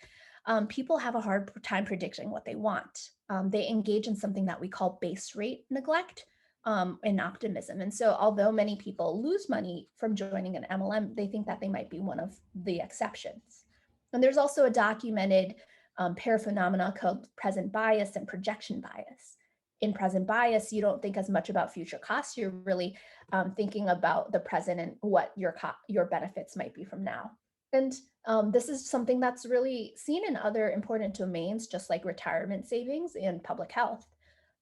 people have a hard time predicting what they want. They engage in something that we call base rate neglect and optimism. And so although many people lose money from joining an MLM, they think that they might be one of the exceptions. And there's also a documented paraphenomena called present bias and projection bias. In present bias, you don't think as much about future costs. You're really thinking about the present and what your benefits might be from now. And this is something that's really seen in other important domains, just like retirement savings and public health.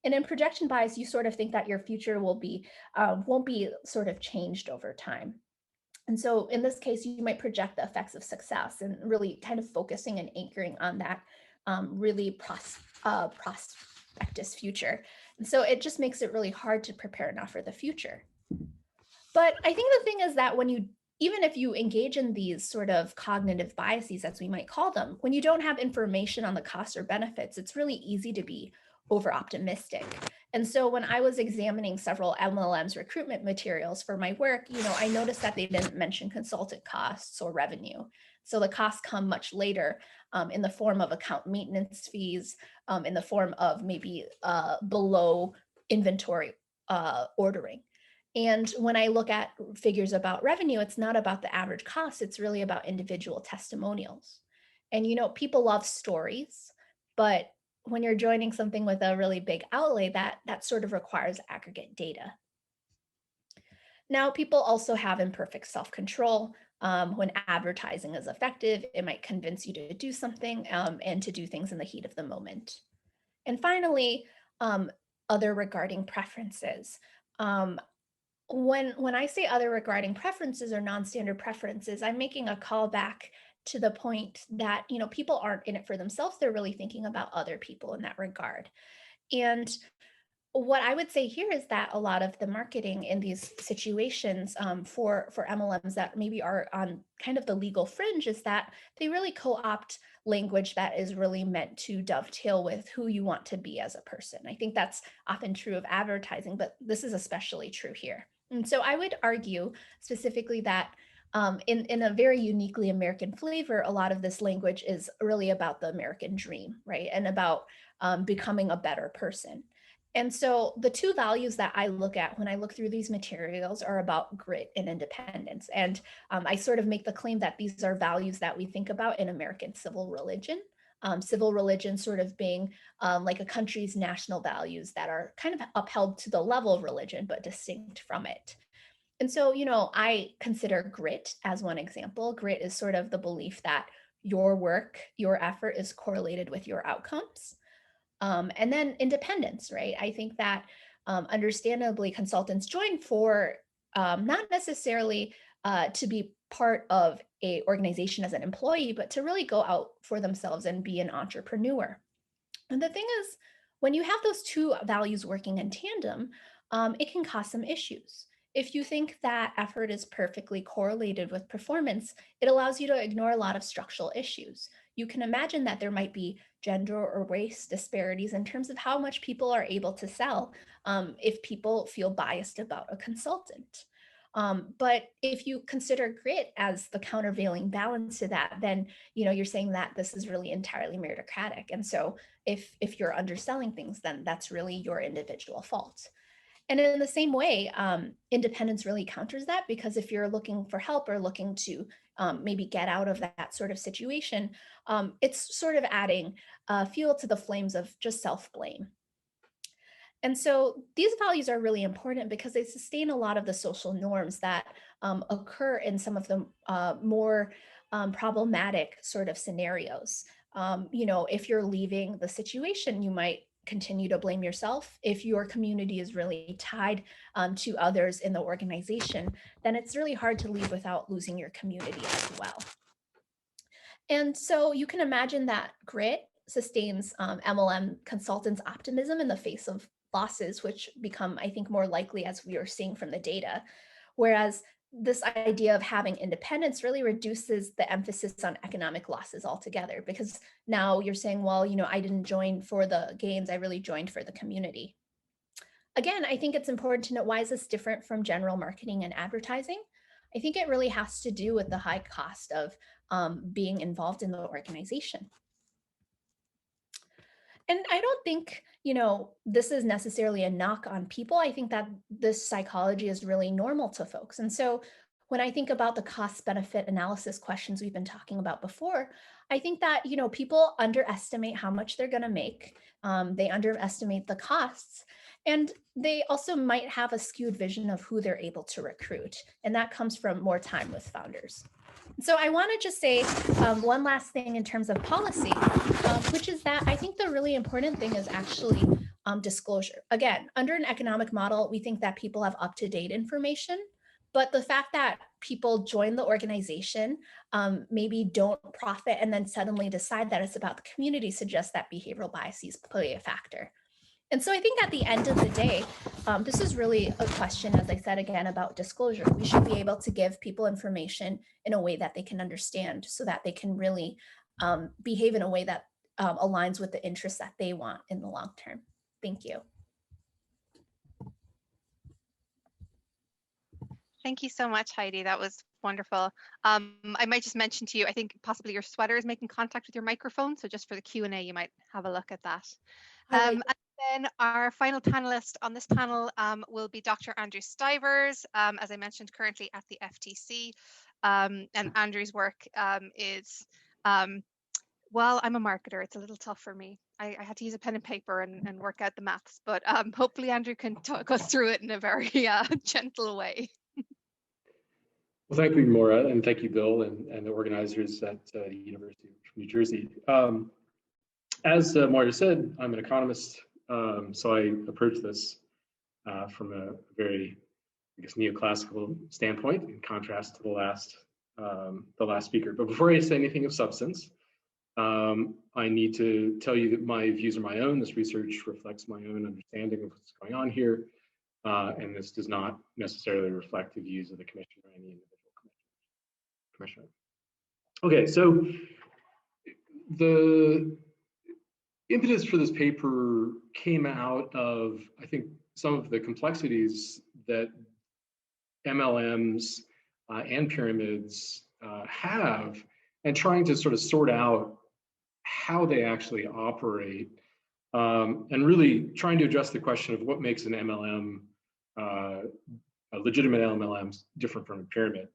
And in projection bias, you sort of think that your future won't be sort of changed over time. And so in this case, you might project the effects of success and really kind of focusing and anchoring on that really prospectus future. And so it just makes it really hard to prepare enough for the future. But I think the thing is that even if you engage in these sort of cognitive biases, as we might call them, when you don't have information on the costs or benefits, it's really easy to be over optimistic. And so when I was examining several MLM's recruitment materials for my work, I noticed that they didn't mention consultant costs or revenue. So the costs come much later in the form of account maintenance fees, in the form of maybe below inventory ordering. And when I look at figures about revenue, it's not about the average cost, it's really about individual testimonials. And people love stories, but when you're joining something with a really big outlay, that sort of requires aggregate data. Now, people also have imperfect self-control. When advertising is effective, it might convince you to do something and to do things in the heat of the moment. And finally, other regarding preferences. When I say other regarding preferences or non-standard preferences, I'm making a call back to the point that, people aren't in it for themselves. They're really thinking about other people in that regard. And what I would say here is that a lot of the marketing in these situations for MLMs that maybe are on kind of the legal fringe is that they really co-opt language that is really meant to dovetail with who you want to be as a person. I think that's often true of advertising, but this is especially true here. And so I would argue specifically that in a very uniquely American flavor, a lot of this language is really about the American dream, right? And about becoming a better person. And so the two values that I look at when I look through these materials are about grit and independence. And I sort of make the claim that these are values that we think about in American civil religion. Civil religion sort of being like a country's national values that are kind of upheld to the level of religion, but distinct from it. And so, I consider grit as one example. Grit is sort of the belief that your work, your effort is correlated with your outcomes. And then independence, right? I think that understandably consultants join for not necessarily to be part of a organization as an employee, but to really go out for themselves and be an entrepreneur. And the thing is, when you have those two values working in tandem, it can cause some issues. If you think that effort is perfectly correlated with performance, it allows you to ignore a lot of structural issues. You can imagine that there might be gender or race disparities in terms of how much people are able to sell if people feel biased about a consultant. But if you consider grit as the countervailing balance to that, then you're saying that this is really entirely meritocratic. And so if you're underselling things, then that's really your individual fault. And in the same way, independence really counters that, because if you're looking for help or looking to maybe get out of that sort of situation, it's sort of adding fuel to the flames of just self-blame. And so these values are really important because they sustain a lot of the social norms that occur in some of the more problematic sort of scenarios. If you're leaving the situation, you might continue to blame yourself. If your community is really tied to others in the organization, then it's really hard to leave without losing your community as well. And so you can imagine that grit sustains MLM consultants' optimism in the face of losses, which become, I think, more likely as we are seeing from the data. Whereas this idea of having independence really reduces the emphasis on economic losses altogether, because now you're saying, well, I didn't join for the gains, I really joined for the community. Again, I think it's important to note, why is this different from general marketing and advertising? I think it really has to do with the high cost of being involved in the organization. And I don't think, this is necessarily a knock on people. I think that this psychology is really normal to folks. And so when I think about the cost benefit analysis questions we've been talking about before, I think that, people underestimate how much they're going to make. They underestimate the costs. And they also might have a skewed vision of who they're able to recruit. And that comes from more time with founders. So I want to just say one last thing in terms of policy, which is that I think the really important thing is actually disclosure. Again, under an economic model, we think that people have up-to-date information, but the fact that people join the organization, maybe don't profit, and then suddenly decide that it's about the community suggests that behavioral biases play a factor. And so I think at the end of the day, this is really a question, as I said again, about disclosure. We should be able to give people information in a way that they can understand, so that they can really behave in a way that aligns with the interests that they want in the long term. Thank you. Thank you so much, Heidi. That was wonderful. I might just mention to you, I think possibly your sweater is making contact with your microphone. So just for the Q&A, you might have a look at that. And then our final panelist on this panel will be Dr. Andrew Stivers, as I mentioned, currently at the FTC. And Andrew's work is, well, I'm a marketer. It's a little tough for me. I had to use a pen and paper and work out the maths, but hopefully Andrew can talk us through it in a very gentle way. Well, thank you, Maura, and thank you, Bill, and the organizers at the University of New Jersey. As Maura said, I'm an economist, so I approach this from a very, I guess, neoclassical standpoint, in contrast to the last speaker. But before I say anything of substance, I need to tell you that my views are my own. This research reflects my own understanding of what's going on here, and this does not necessarily reflect the views of the commission or any individual commissioner. Okay, so the impetus for this paper came out of, I think, some of the complexities that MLMs and pyramids have, and trying to sort of sort out how they actually operate, and really trying to address the question of what makes an MLM, a legitimate MLM, different from a pyramid.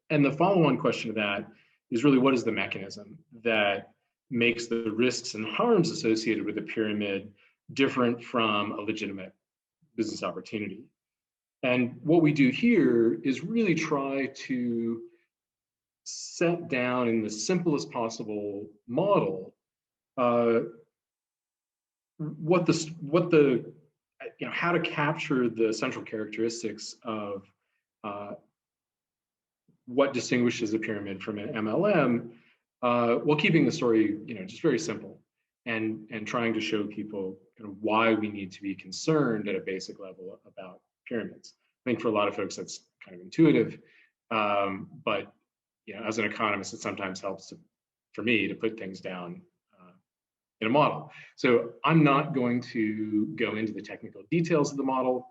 And the follow-on question to that is really, what is the mechanism that makes the risks and harms associated with a pyramid different from a legitimate business opportunity? And what we do here is really try to set down in the simplest possible model how to capture the central characteristics of what distinguishes a pyramid from an MLM, while keeping the story, just very simple. and trying to show people kind of why we need to be concerned at a basic level about pyramids. I think for a lot of folks that's kind of intuitive, but as an economist, it sometimes helps for me to put things down in a model. So I'm not going to go into the technical details of the model.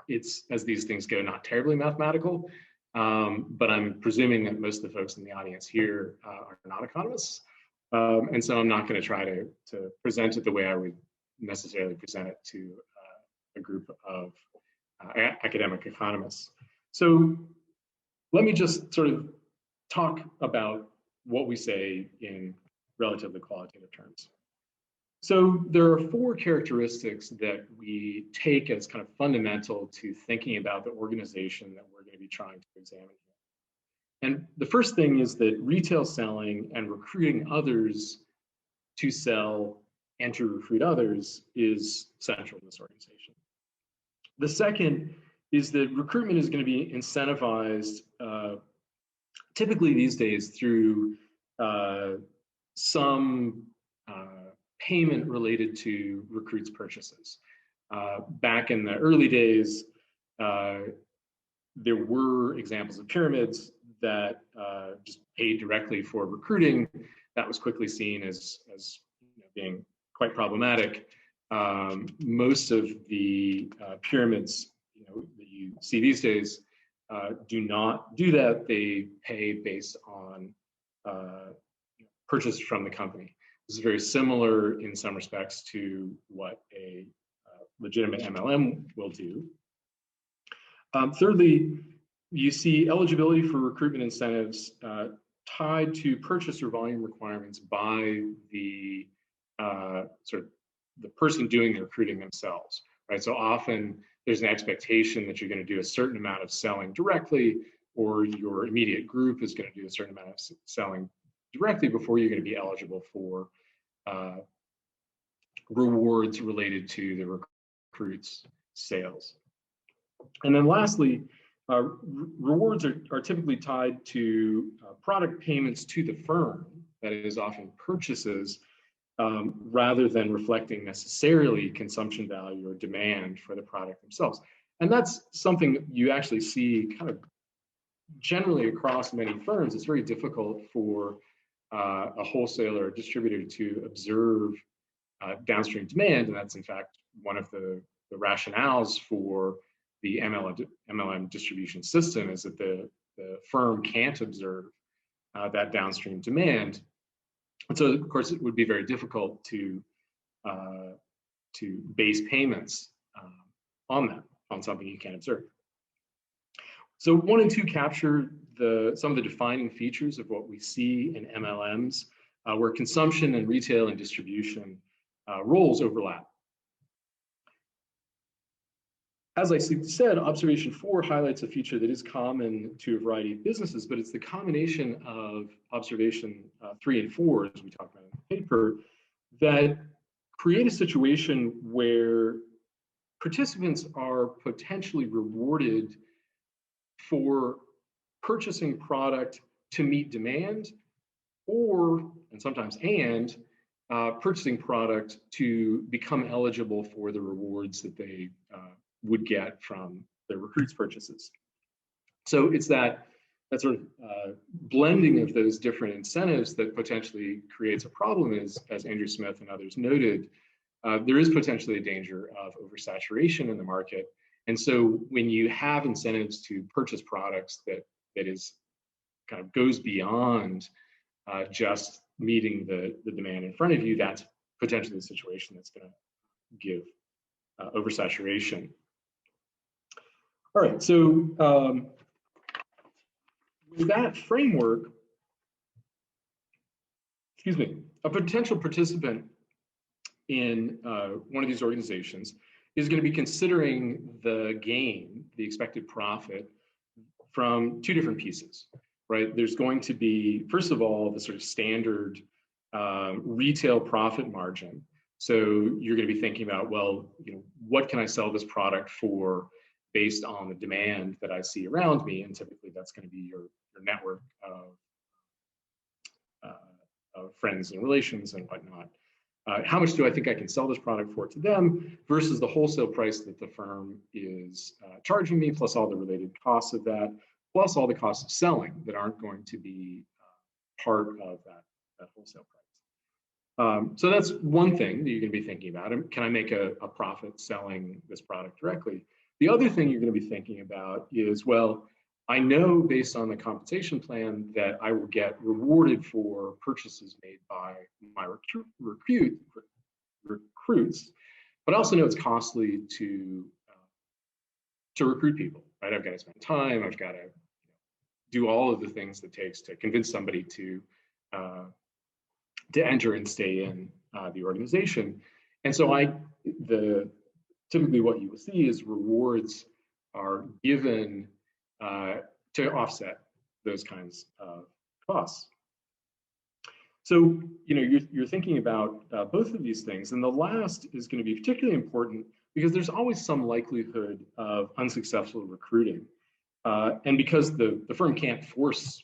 It's, as these things go, not terribly mathematical, but I'm presuming that most of the folks in the audience here are not economists. And so I'm not going to try to present it the way I would necessarily present it to a group of academic economists. So let me just sort of talk about what we say in relatively qualitative terms. So there are 4 characteristics that we take as kind of fundamental to thinking about the organization that we're going to be trying to examine here. And the first thing is that retail selling and recruiting others to sell and to recruit others is central in this organization. The second is that recruitment is going to be incentivized typically these days through some payment related to recruits' purchases. Back in the early days, there were examples of pyramids that just paid directly for recruiting. That was quickly seen as being quite problematic. Most of the pyramids that you see these days do not do that. They pay based on purchase from the company. This is very similar in some respects to what a legitimate MLM will do. Thirdly, you see eligibility for recruitment incentives tied to purchase or volume requirements by the sort of the person doing the recruiting themselves, right? So often there's an expectation that you're going to do a certain amount of selling directly, or your immediate group is going to do a certain amount of selling directly before you're going to be eligible for rewards related to the recruit's sales. And then lastly, rewards are typically tied to product payments to the firm, that is often purchases, rather than reflecting necessarily consumption value or demand for the product themselves. And that's something that you actually see kind of generally across many firms. It's very difficult for a wholesaler or distributor to observe downstream demand, and that's in fact one of the rationales for the MLM distribution system, is that the firm can't observe that downstream demand. And so, of course, it would be very difficult to base payments on something you can't observe. So 1 and 2 capture some of the defining features of what we see in MLMs, where consumption and retail and distribution roles overlap. As I said, observation 4 highlights a feature that is common to a variety of businesses, but it's the combination of observation 3 and 4, as we talk about in the paper, that create a situation where participants are potentially rewarded for purchasing product to meet demand, and sometimes purchasing product to become eligible for the rewards that they would get from their recruits' purchases. So it's that sort of blending of those different incentives that potentially creates a problem, as Andrew Smith and others noted. There is potentially a danger of oversaturation in the market. And so when you have incentives to purchase products that is kind of goes beyond just meeting the demand in front of you, that's potentially a situation that's going to give oversaturation. All right, so with that framework, a potential participant in one of these organizations is going to be considering the gain, the expected profit, from 2 different pieces, right? There's going to be, first of all, the sort of standard retail profit margin. So you're going to be thinking about, well, what can I sell this product for based on the demand that I see around me? And typically that's going to be your network of friends and relations and whatnot. how much do I think I can sell this product for to them versus the wholesale price that the firm is charging me, plus all the related costs of that, plus all the costs of selling that aren't going to be part of that wholesale price. So that's one thing that you're going to be thinking about. Can I make a profit selling this product directly? The other thing you're going to be thinking about is, well, I know based on the compensation plan that I will get rewarded for purchases made by my recruits, but I also know it's costly to recruit people, right? I've got to spend time, I've got to do all of the things it takes to convince somebody to enter and stay in the organization. And so typically what you will see is rewards are given to offset those kinds of costs. So, you're thinking about both of these things. And the last is going to be particularly important because there's always some likelihood of unsuccessful recruiting. And because the firm can't force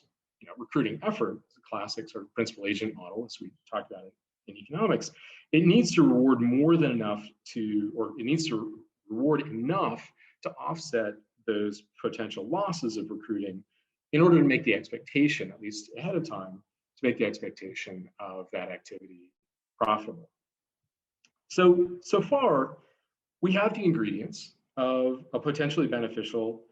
recruiting effort, it's a classic sort of principal agent model, as we talked about in economics, it needs to reward more than enough it needs to reward enough to offset those potential losses of recruiting in order to make the expectation, at least ahead of time, to make the expectation of that activity profitable. So far, we have the ingredients of a potentially beneficial,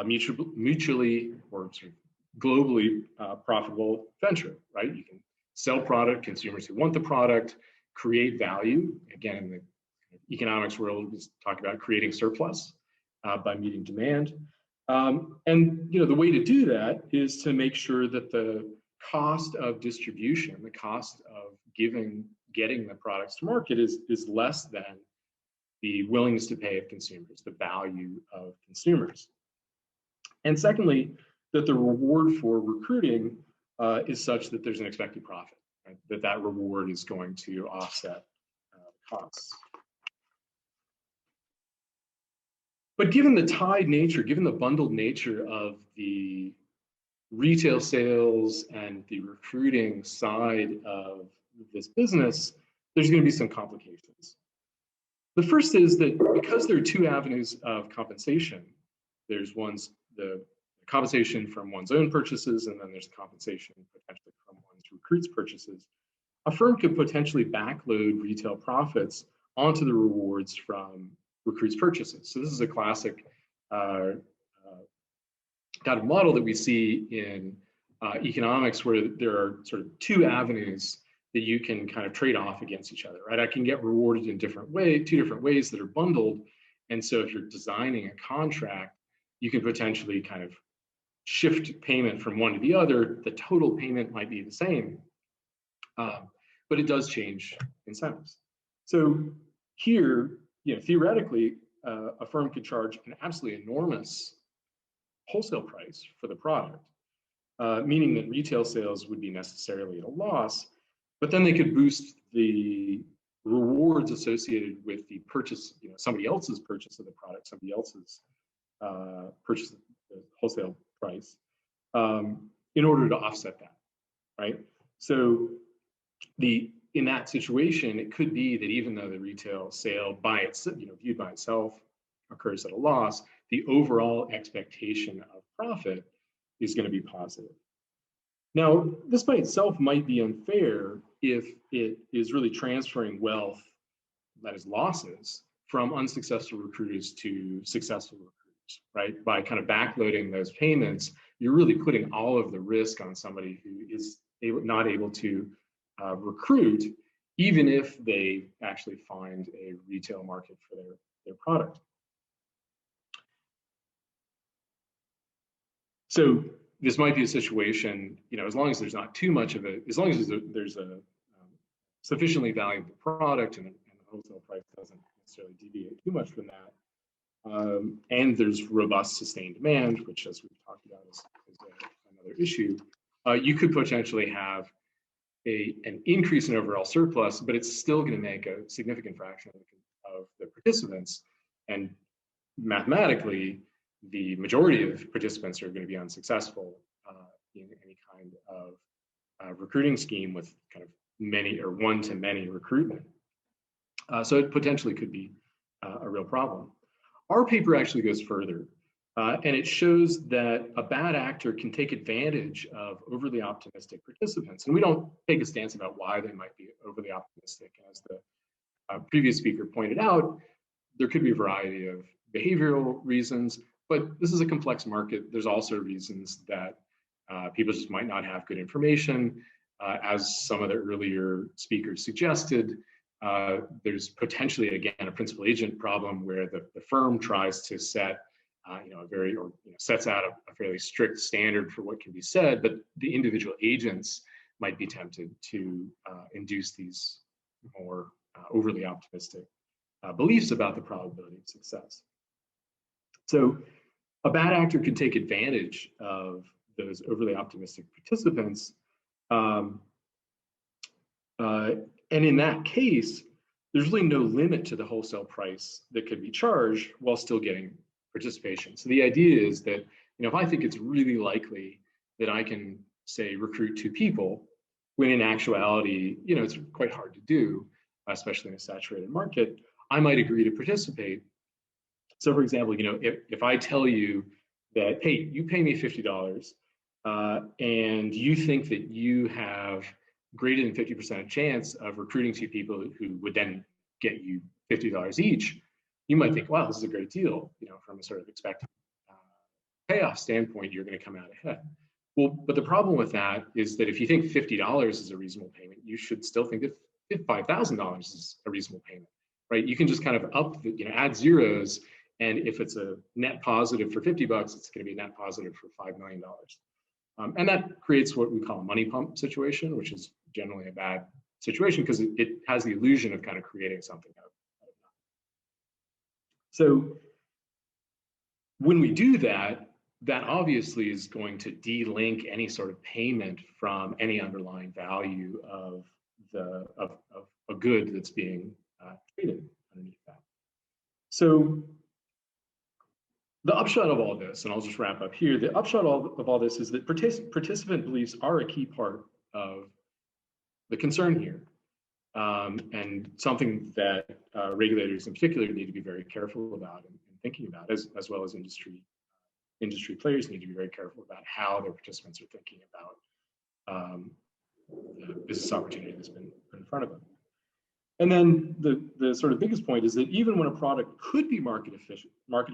mutually or sort of globally profitable venture, right? You can sell product, consumers who want the product, create value. Again, in the economics world, we talk about creating surplus by meeting demand. And the way to do that is to make sure that the cost of distribution, the cost of getting the products to market is less than the willingness to pay of consumers, the value of consumers. And secondly, that the reward for recruiting is such that there's an expected profit, right? That reward is going to offset costs. But given the tied nature, given the bundled nature of the retail sales and the recruiting side of this business, there's going to be some complications. The first is that because there are two avenues of compensation, there's the compensation from one's own purchases, and then there's compensation potentially from one's recruits' purchases. A firm could potentially backload retail profits onto the rewards from recruits' purchases. So this is a classic kind of model that we see in economics, where there are sort of two avenues that you can kind of trade off against each other, right? I can get rewarded in two different ways that are bundled. And so if you're designing a contract, you can potentially kind of shift payment from one to the other. The total payment might be the same, but it does change incentives. So here, theoretically, a firm could charge an absolutely enormous wholesale price for the product, meaning that retail sales would be necessarily at a loss, but then they could boost the rewards associated with the purchase, somebody else's purchase of the product, somebody else's purchase of the wholesale price, in order to offset that, right? So in that situation, it could be that even though the retail sale viewed by itself occurs at a loss, the overall expectation of profit is going to be positive. Now, this by itself might be unfair if it is really transferring wealth, that is losses, from unsuccessful recruiters to successful recruiters, right? By kind of backloading those payments, you're really putting all of the risk on somebody who is not able to recruit, even if they actually find a retail market for their product. So this might be a situation, as long as there's not too much of it, as long as there's a sufficiently valuable product and the wholesale price doesn't necessarily deviate too much from that, and there's robust sustained demand, which, as we've talked about, is another issue, you could potentially have an increase in overall surplus, but it's still going to make a significant fraction of the participants, and mathematically, the majority of participants are going to be unsuccessful in any kind of recruiting scheme with kind of many or one-to-many recruitment. So it potentially could be a real problem. Our paper actually goes further, and it shows that a bad actor can take advantage of overly optimistic participants. And we don't take a stance about why they might be overly optimistic. As the previous speaker pointed out, there could be a variety of behavioral reasons, but this is a complex market. There's also reasons that people just might not have good information. As some of the earlier speakers suggested, there's potentially, again, a principal agent problem where the firm tries to set sets out a fairly strict standard for what can be said, but the individual agents might be tempted to induce these more overly optimistic beliefs about the probability of success. So a bad actor can take advantage of those overly optimistic participants. And in that case, there's really no limit to the wholesale price that could be charged while still getting participation. So the idea is that, if I think it's really likely that I can, say, recruit 2 people, when in actuality, it's quite hard to do, especially in a saturated market, I might agree to participate. So for example, if I tell you that, hey, you pay me $50 and you think that you have greater than 50% chance of recruiting 2 people who would then get you $50 each, you might think, wow, this is a great deal. From a sort of expected payoff standpoint, you're going to come out ahead. Well, but the problem with that is that if you think $50 is a reasonable payment, you should still think that $5,000 is a reasonable payment, right? You can just kind of add zeros, and if it's a net positive for $50, it's going to be a net positive for $5 million. And that creates what we call a money pump situation, which is generally a bad situation because it has the illusion of kind of creating something out of nothing. So when we do that, that obviously is going to de-link any sort of payment from any underlying value of a good that's being traded underneath that. So the upshot of all this, and I'll just wrap up here, the upshot of all this is that participant beliefs are a key part of the concern here, and something that regulators in particular need to be very careful about and thinking about, as well as industry players need to be very careful about how their participants are thinking about the business opportunity that's been in front of them. And then the sort of biggest point is that even when a product could be marketed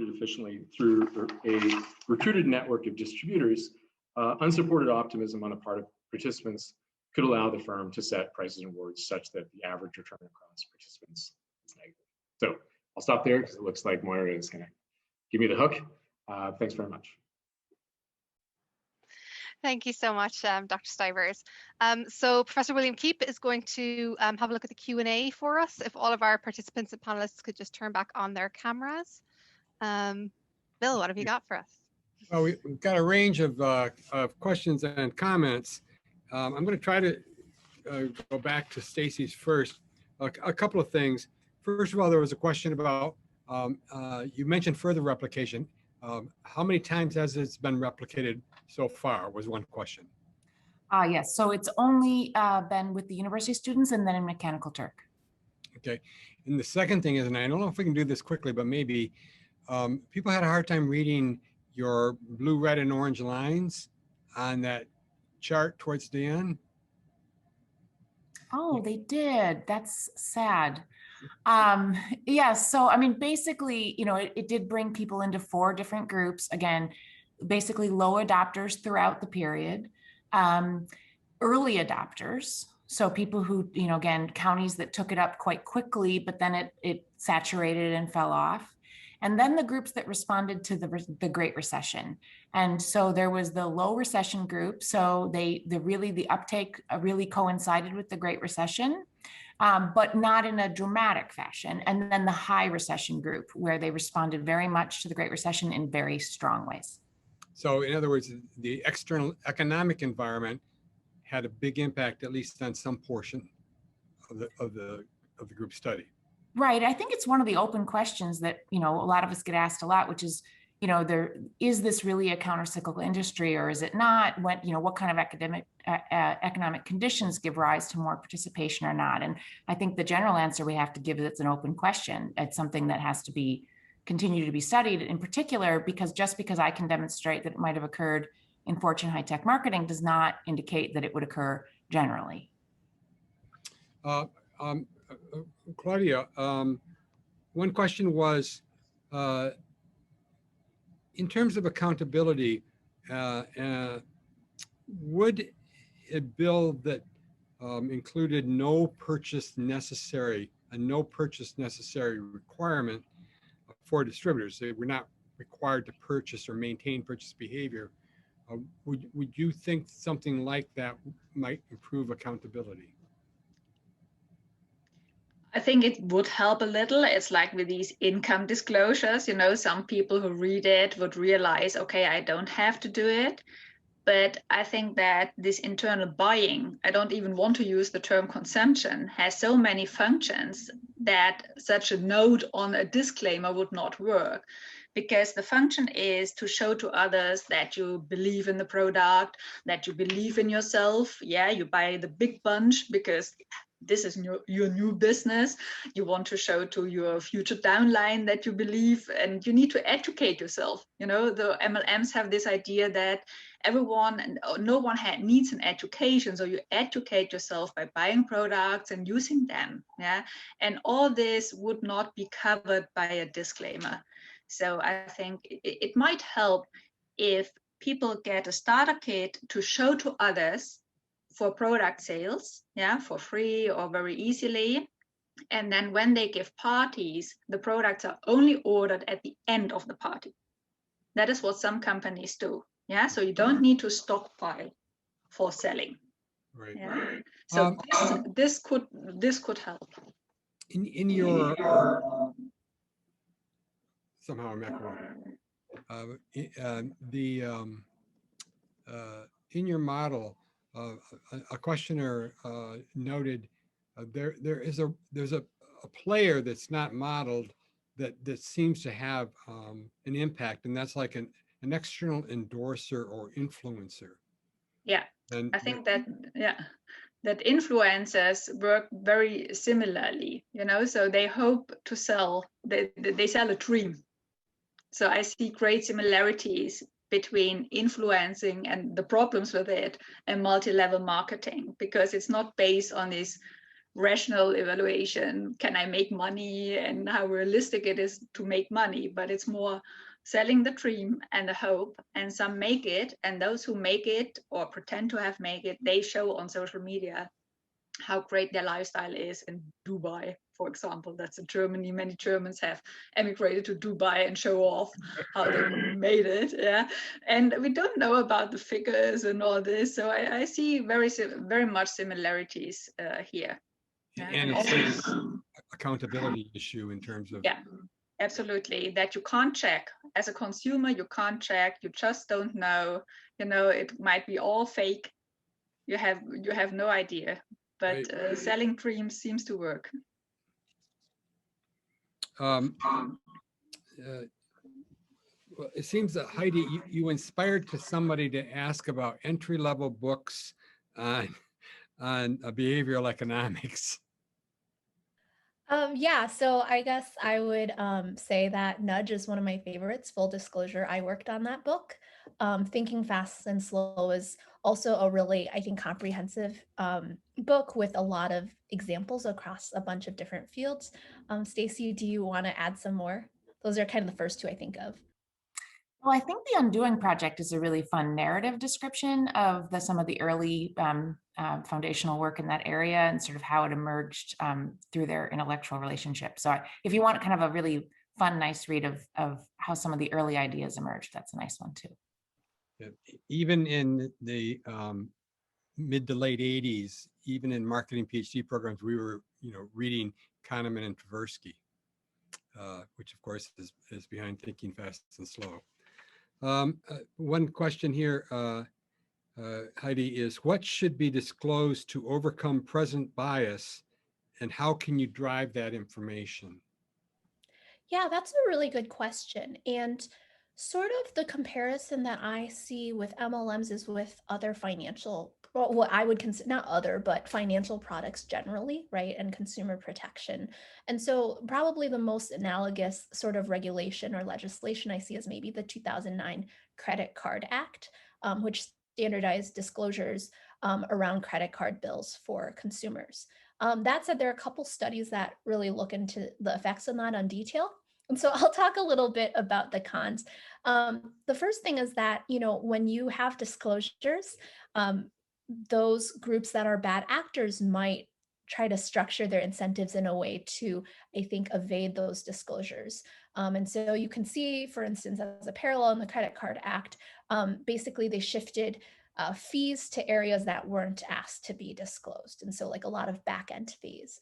efficiently through a recruited network of distributors, unsupported optimism on the part of participants could allow the firm to set prices and rewards such that the average return across participants is negative. So I'll stop there because it looks like Moira is going to give me the hook. Thanks very much. Thank you so much, Dr. Stivers. So Professor William Keep is going to have a look at the Q&A for us. If all of our participants and panelists could just turn back on their cameras. Bill, what have you got for us? Well, we've got a range of questions and comments. I'm going to try to go back to Stacy's first. A couple of things. First of all, there was a question about, you mentioned further replication. How many times has it been replicated so far was one question. Yes, so it's only been with the university students and then in Mechanical Turk. Okay, and the second thing is, and I don't know if we can do this quickly, but maybe people had a hard time reading your blue, red, and orange lines on that chart towards the end. Oh, they did. That's sad. Yeah, so I mean, basically, it did bring people into 4 different groups. Again, basically low adopters throughout the period, early adopters. So people who, again, counties that took it up quite quickly, but then it saturated and fell off. And then the groups that responded to the Great Recession. And so there was the low recession group. So the uptake really coincided with the Great Recession, but not in a dramatic fashion. And then the high recession group, where they responded very much to the Great Recession in very strong ways. So in other words, the external economic environment had a big impact, at least on some portion of the group study. Right. I think it's one of the open questions that, a lot of us get asked a lot, which is, you know, is this really a countercyclical industry or is it not? What, you know, what kind of economic conditions give rise to more participation or not? And I think the general answer we have to give is it's an open question. It's something that has to be continue to be studied, in particular, because just because I can demonstrate that it might have occurred in Fortune high tech marketing does not indicate that it would occur generally. Claudia, one question was, in terms of accountability, would a bill that included no purchase necessary requirement for distributors, they were not required to purchase or maintain purchase behavior, would you think something like that might improve accountability? I think it would help a little. It's like with these income disclosures, you know, some people who read it would realize, okay, I don't have to do it. But I think that this internal buying, I don't even want to use the term consumption, has so many functions that such a note on a disclaimer would not work. Because the function is to show to others that you believe in the product, that you believe in yourself. Yeah, you buy the big bunch because this is your new business. You want to show to your future downline that you believe, and you need to educate yourself. You know, the MLMs have this idea that everyone and no one needs an education, so you educate yourself by buying products and using them. Yeah, and all this would not be covered by a disclaimer. So I think it might help if people get a starter kit to show to others for product sales, yeah, for free or very easily. And then when they give parties, the products are only ordered at the end of the party. That is what some companies do. Yeah, so you don't need to stockpile for selling. Right. Yeah. So this could help. In your somehow I'm echoing. In your model, a questioner noted there's a player that's not modeled that seems to have an impact, and that's like an external endorser or influencer. Yeah, and I think that that influencers work very similarly, you know, so they hope to sell, they sell a dream. So I see great similarities between influencing and the problems with it and multi-level marketing, because it's not based on this rational evaluation, can I make money and how realistic it is to make money, but it's more selling the dream and the hope, and some make it, and those who make it or pretend to have made it, they show on social media how great their lifestyle is in Dubai, for example. That's in Germany. Many Germans have emigrated to Dubai and show off how they made it. Yeah, and we don't know about the figures and all this, so I see very much similarities here. And it's an accountability issue in terms of absolutely, that you can't check as a consumer. You can't check. You just don't know. You know, it might be all fake. You have no idea. But selling dreams seems to work. Well, it seems that Heidi, you inspired to somebody to ask about entry-level books on behavioral economics. Yeah, so I guess I would say that Nudge is one of my favorites. Full disclosure, I worked on that book. Thinking Fast and Slow is also a really, I think, comprehensive book with a lot of examples across a bunch of different fields. Stacy, do you want to add some more? Those are kind of the first two I think of. Well, I think the Undoing Project is a really fun narrative description of some of the early foundational work in that area and sort of how it emerged through their intellectual relationship. So if you want kind of a really fun, nice read of how some of the early ideas emerged, that's a nice one too. Yeah. Even in the mid to late 80s, even in marketing PhD programs, we were reading Kahneman and Tversky, which of course is behind Thinking Fast and Slow. One question here, Heidi, is what should be disclosed to overcome present bias, and how can you drive that information? Yeah, that's a really good question. And Sort of the comparison that I see with MLMs is with other financial, well, what I would consider not other, but financial products generally, right? And consumer protection. And so, probably the most analogous sort of regulation or legislation I see is maybe the 2009 Credit Card Act, which standardized disclosures around credit card bills for consumers. That said, there are a couple studies that really look into the effects of that on detail. And so I'll talk a little bit about the cons. The first thing is that, when you have disclosures, um, those groups that are bad actors might try to structure their incentives in a way to, I think, evade those disclosures. And so you can see, for instance, as a parallel in the Credit Card Act, basically they shifted fees to areas that weren't asked to be disclosed. And so, like a lot of back end fees.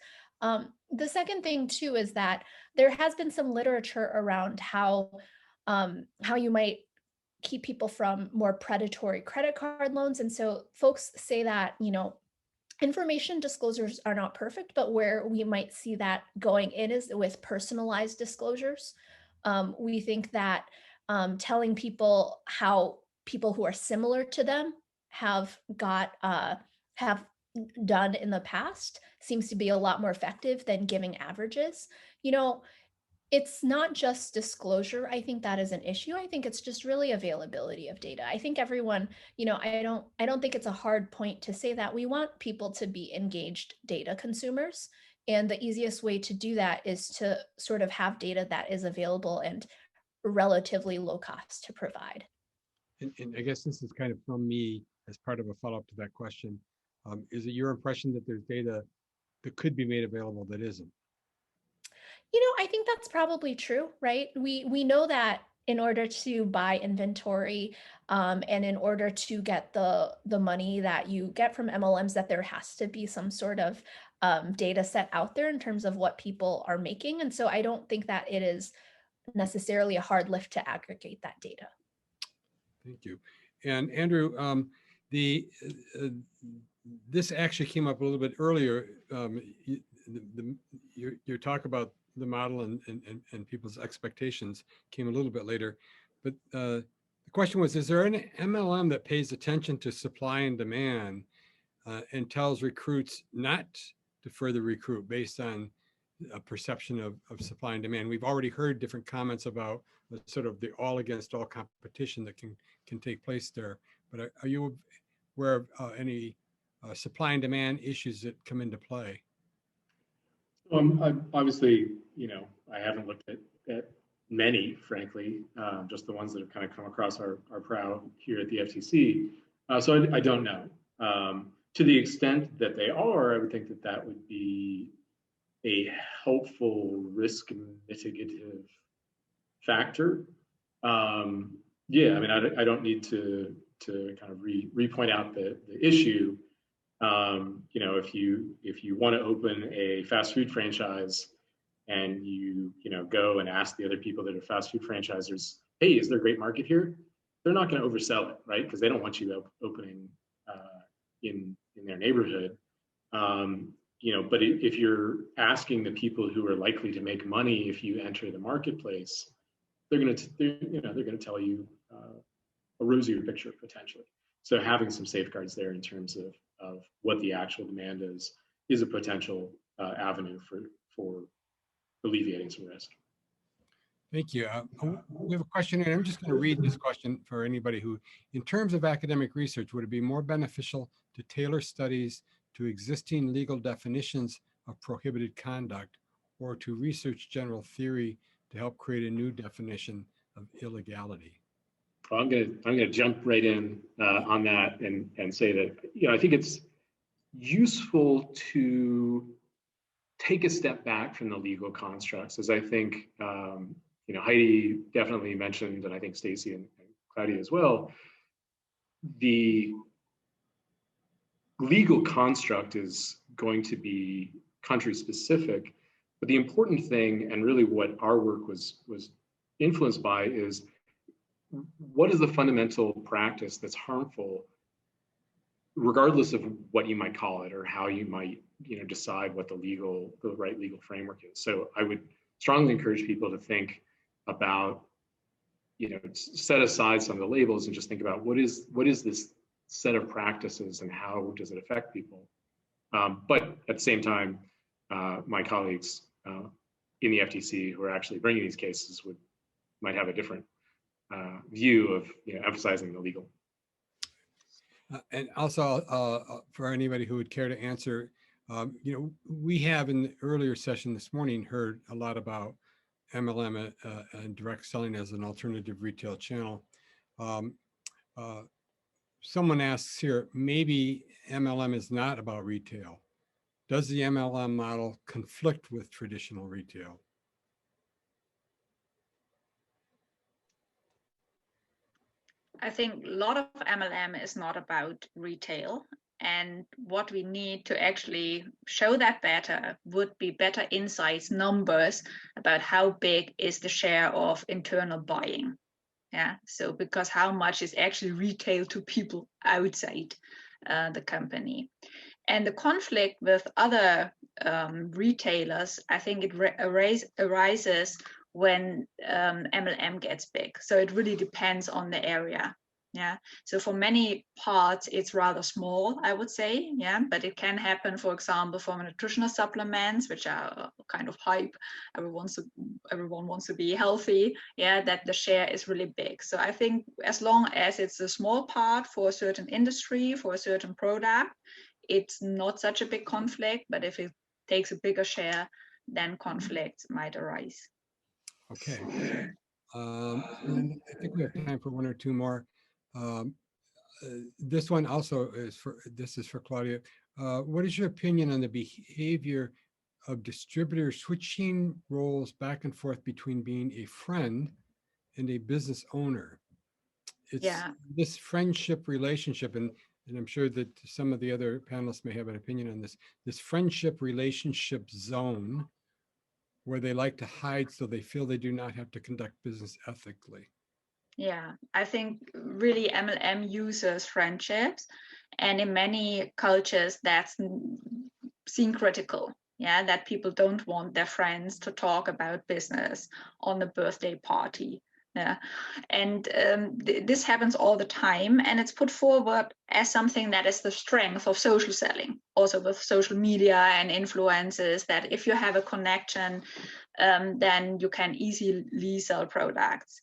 The second thing, too, is that there has been some literature around how you might keep people from more predatory credit card loans. And so folks say that, information disclosures are not perfect, but where we might see that going in is with personalized disclosures. We think that telling people how people who are similar to them have done in the past seems to be a lot more effective than giving averages. You know, it's not just disclosure. I think that is an issue. I think it's just really availability of data. I think everyone, I don't think it's a hard point to say that we want people to be engaged data consumers. And the easiest way to do that is to sort of have data that is available and relatively low cost to provide. And I guess this is kind of from me as part of a follow-up to that question. Is it your impression that there's data that could be made available that isn't? I think that's probably true, right? We know that in order to buy inventory, and in order to get the money that you get from MLMs, that there has to be some sort of data set out there in terms of what people are making. And so I don't think that it is necessarily a hard lift to aggregate that data. Thank you. And Andrew, the this actually came up a little bit earlier. Your talk about the model and people's expectations came a little bit later, but the question was: is there an MLM that pays attention to supply and demand and tells recruits not to further recruit based on a perception of supply and demand? We've already heard different comments about sort of the all against all competition that can take place there. But are you aware of any supply and demand issues that come into play? Obviously, I haven't looked at many, frankly, just the ones that have kind of come across our prow here at the FTC. So I don't know. To the extent that they are, I would think that would be a helpful risk mitigative factor. Yeah, I mean, I don't need to kind of re-point out the issue. If you want to open a fast food franchise and you go and ask the other people that are fast food franchisers, hey, is there a great market here? They're not going to oversell it, right? Because they don't want you opening in their neighborhood. But if you're asking the people who are likely to make money if you enter the marketplace, they're going to tell you a rosier picture potentially. So having some safeguards there in terms of what the actual demand is a potential avenue for alleviating some risk. Thank you. We have a question here. I'm just going to read this question for anybody who, in terms of academic research, would it be more beneficial to tailor studies to existing legal definitions of prohibited conduct or to research general theory to help create a new definition of illegality? Well, I'm gonna jump right in on that and say that I think it's useful to take a step back from the legal constructs, as I think Heidi definitely mentioned, and I think Stacy and Claudia as well. The legal construct is going to be country specific, but the important thing, and really what our work was influenced by, is what is the fundamental practice that's harmful, regardless of what you might call it or how you might decide what the right legal framework is. So I would strongly encourage people to think about set aside some of the labels and just think about what is this set of practices and how does it affect people. But at the same time, my colleagues in the FTC who are actually bringing these cases might have a different view of emphasizing the legal. And also, for anybody who would care to answer, we have in the earlier session this morning heard a lot about MLM and direct selling as an alternative retail channel. Someone asks here, maybe MLM is not about retail. Does the MLM model conflict with traditional retail? I think a lot of MLM is not about retail. And what we need to actually show that better would be better insights, numbers about how big is the share of internal buying. Yeah, so because how much is actually retail to people outside the company. And the conflict with other retailers, I think it arises when MLM gets big. So it really depends on the area. Yeah. So for many parts, it's rather small, I would say. Yeah. But it can happen, for example, for nutritional supplements, which are kind of hype. Everyone wants to be healthy. Yeah. That the share is really big. So I think as long as it's a small part for a certain industry, for a certain product, it's not such a big conflict. But if it takes a bigger share, then conflicts might arise. Okay. And I think we have time for one or two more. This one also is for Claudia. What is your opinion on the behavior of distributors switching roles back and forth between being a friend and a business owner? It's this friendship relationship, and I'm sure that some of the other panelists may have an opinion on this friendship relationship zone where they like to hide so they feel they do not have to conduct business ethically. Yeah, I think really MLM uses friendships, and in many cultures that's seen critical. Yeah, that people don't want their friends to talk about business on a birthday party. Yeah, and this happens all the time, and it's put forward as something that is the strength of social selling, also with social media and influencers, that if you have a connection, then you can easily sell products.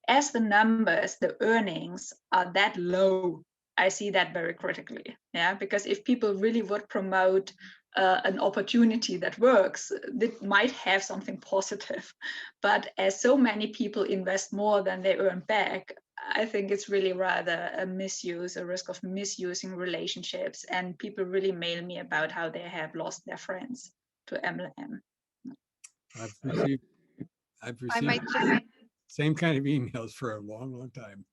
As the numbers, the earnings are that low, I see that very critically. Yeah, because if people really would promote an opportunity that works, that might have something positive. But as so many people invest more than they earn back, I think it's really rather a risk of misusing relationships. And people really mail me about how they have lost their friends to MLM. I've received I might just same kind of emails for a long time.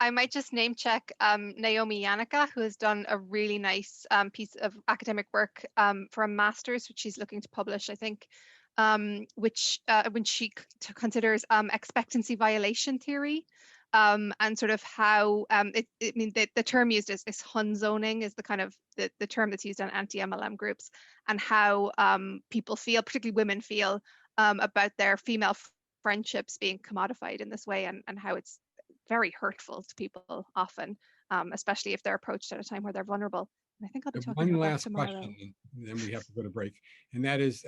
I might just name check Naomi Yannicka, who has done a really nice piece of academic work for a master's, which she's looking to publish, I think, which when she considers expectancy violation theory, and sort of how the term used is Hun zoning is the kind of the term that's used on anti-MLM groups, and how people feel, particularly women feel, about their female friendships being commodified in this way, and how it's very hurtful to people often, especially if they're approached at a time where they're vulnerable. And I think I'll be talking one about that last tomorrow. question, and then we have to go to break. And that is,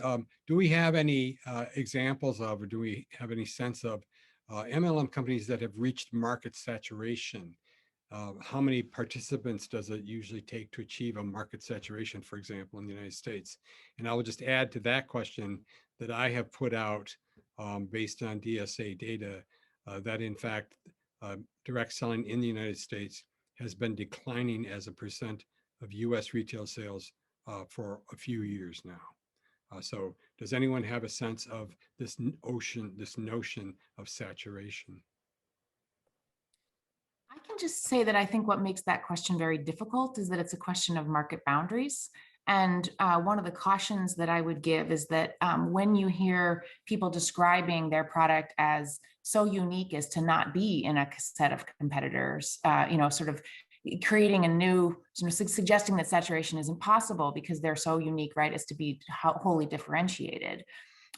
do we have any examples of, or do we have any sense of MLM companies that have reached market saturation? How many participants does it usually take to achieve a market saturation, for example, in the United States? And I will just add to that question that I have put out based on DSA data that in fact, direct selling in the United States has been declining as a percent of US retail sales for a few years now. So does anyone have a sense of this notion of saturation? I can just say that I think what makes that question very difficult is that it's a question of market boundaries. And one of the cautions that I would give is that when you hear people describing their product as so unique as to not be in a set of competitors, sort of creating a new, suggesting that saturation is impossible because they're so unique, right, as to be wholly differentiated,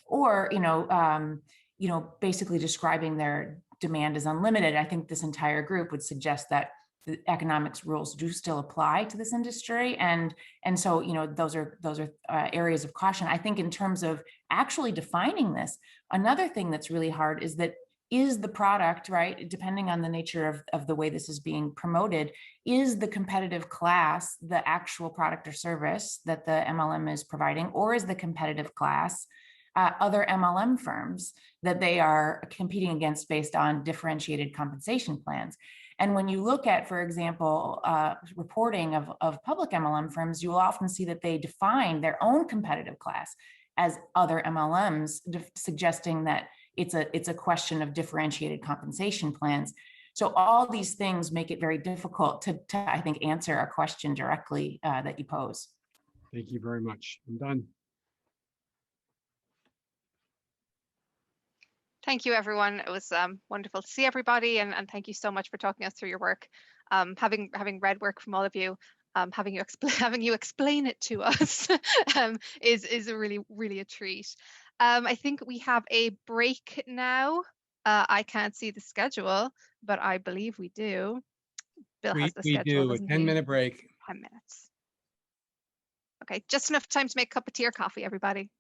or basically describing their demand is unlimited. I think this entire group would suggest that the economics rules do still apply to this industry, and so those are areas of caution. I think in terms of actually defining this, another thing that's really hard is that is the product, right, depending on the nature of the way this is being promoted, is the competitive class the actual product or service that the MLM is providing, or is the competitive class other MLM firms that they are competing against based on differentiated compensation plans? And when you look at, for example, reporting of public MLM firms, you will often see that they define their own competitive class as other MLMs, suggesting that it's a question of differentiated compensation plans. So all these things make it very difficult to I think, answer a question directly that you pose. Thank you very much. I'm done. Thank you, everyone. It was wonderful to see everybody, and thank you so much for talking us through your work. Having read work from all of you, having you explain it to us is a really a treat. I think we have a break now. I can't see the schedule, but I believe we do. Bill has the schedule. We do a 10-minute break. 10 minutes. Okay, just enough time to make a cup of tea or coffee, everybody.